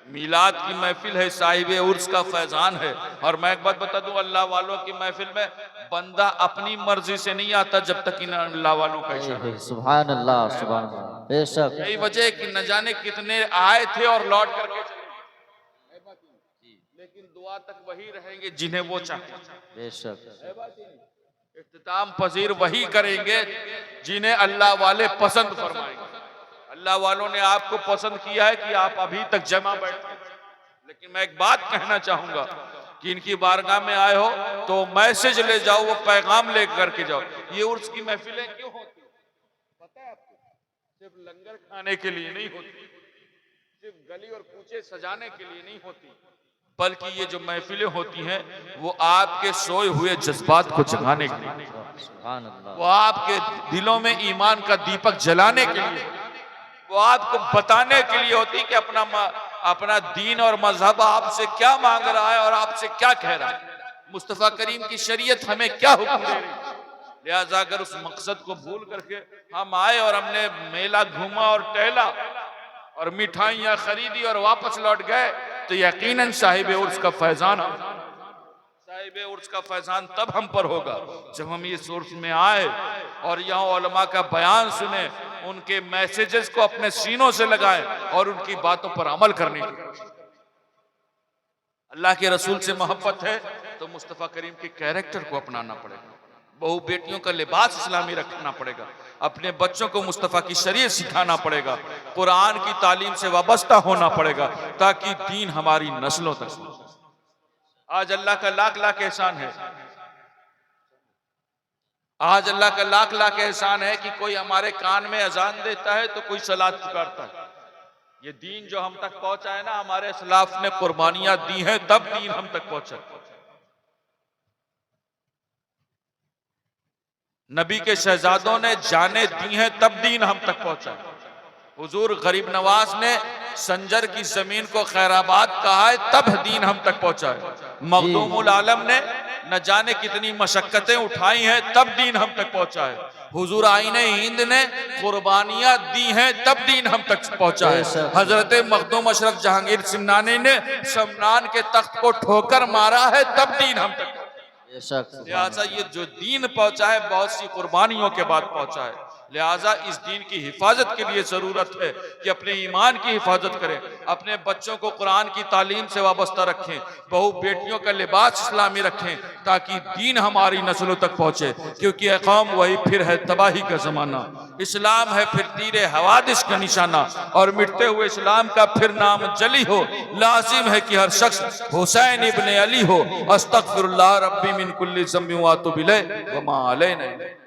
Speaker 1: मीलाद की महफिल है, साहिबे उर्स का फैजान है। और मैं एक बात बता दूं, अल्लाह वालों की महफिल में बंदा अपनी मर्जी से नहीं आता जब तक इन अल्लाह वालों का इशारा।
Speaker 2: सुभान अल्लाह, सुभान अल्लाह। बेशक
Speaker 1: यही वजह कि न जाने कितने आए थे और लौट करके चले, लेकिन दुआ तक वही रहेंगे जिन्हें वो चाहते।
Speaker 2: बेशक
Speaker 1: इख्तिताम पजीर वही करेंगे जिन्हें अल्लाह वाले पसंद फरमाएंगे। अल्लाह वालों ने आपको पसंद किया है कि आप अभी तक जमा बैठे। लेकिन मैं एक बात कहना चाहूंगा कि इनकी बारगाह में आए हो तो मैसेज ले जाओ, वो पैगाम लेकर के जाओ। ये उर्स की महफिलें क्यों होती पता है आपको? सिर्फ लंगर खाने के लिए नहीं होती, सिर्फ गली और कूचे सजाने के लिए नहीं होती, बल्कि ये जो महफिलें होती हैं वो आपके सोए हुए जज्बात को जगाने के लिए, वो आपके दिलों में ईमान का दीपक जलाने के लिए, वो आपको बताने के लिए होती कि अपना दीन और मजहब आपसे क्या मांग रहा है और आपसे क्या कह रहा है, मुस्तफा करीम की शरीयत हमें क्या हुक्म दे रही है। लिहाजा अगर उस मकसद को भूल करके हम आए और हमने मेला घूमा और टहला और मिठाइयां खरीदी और वापस लौट गए तो यकीनन साहिब उर्स का फैजान तब हम पर होगा जब हम इस उर्स में आए और यहाँ उलमा का बयान सुने, उनके मैसेजेस को अपने सीनों से लगाएं और उनकी बातों पर अमल करने की। अल्लाह के रसूल से मोहब्बत है तो मुस्तफा करीम के कैरेक्टर को अपनाना पड़ेगा, बहु बेटियों का लिबास इस्लामी रखना पड़ेगा, अपने बच्चों को मुस्तफा की शरीयत सिखाना पड़ेगा, कुरान की तालीम से वाबस्ता होना पड़ेगा ताकि दीन हमारी नस्लों तक।
Speaker 3: आज अल्लाह का लाख लाख एहसान है, आज अल्लाह का लाख लाख एहसान है कि कोई हमारे कान में अजान देता है तो कोई सलात पुकारता है। ये दीन जो हम तक पहुंचा है ना, हमारे सलाफ ने कुर्बानियां दी हैं तब दीन हम तक पहुंचा। नबी के शहजादों ने जाने दी हैं तब दीन हम तक पहुंचा। हुजूर गरीब नवाज ने संजर की जमीन को खैराबाद कहा है तब दीन हम तक पहुंचा है। मखदूमुल आलम ने न जाने कितनी मशक्कतें उठाई हैं तब दीन हम तक पहुंचा है। हुजूर आईने हिंद ने कुर्बानियां दी हैं तब दीन हम तक पहुंचा है। हजरत मखदूम अशरफ जहांगीर सिमनानी ने समनान के तख्त को ठोकर मारा है तब दीन हम तक। लिहाजा ये जो दीन पहुंचा है बहुत सी कुर्बानियों के बाद पहुंचा है। लिहाजा इस दीन की हिफाजत के लिए जरूरत है कि अपने ईमान की हिफाजत करें, अपने बच्चों को कुरान की तालीम से वाबस्ता रखें, बहू बेटियों का लिबास इस्लामी रखें ताकि दीन हमारी नस्लों तक पहुंचे। क्योंकि ये कौम वही फिर है तबाही का जमाना, इस्लाम है फिर तीरे हवादिस का निशाना, और मिटते हुए इस्लाम का फिर नाम जली हो। लाजिम है कि हर शख्स हुसैन इब्ने अली हो। अस्तगफिरुल्लाह रब्बी मिन कुल्ली ज़म्बिन व अतूबु इलैह व मा अलैना।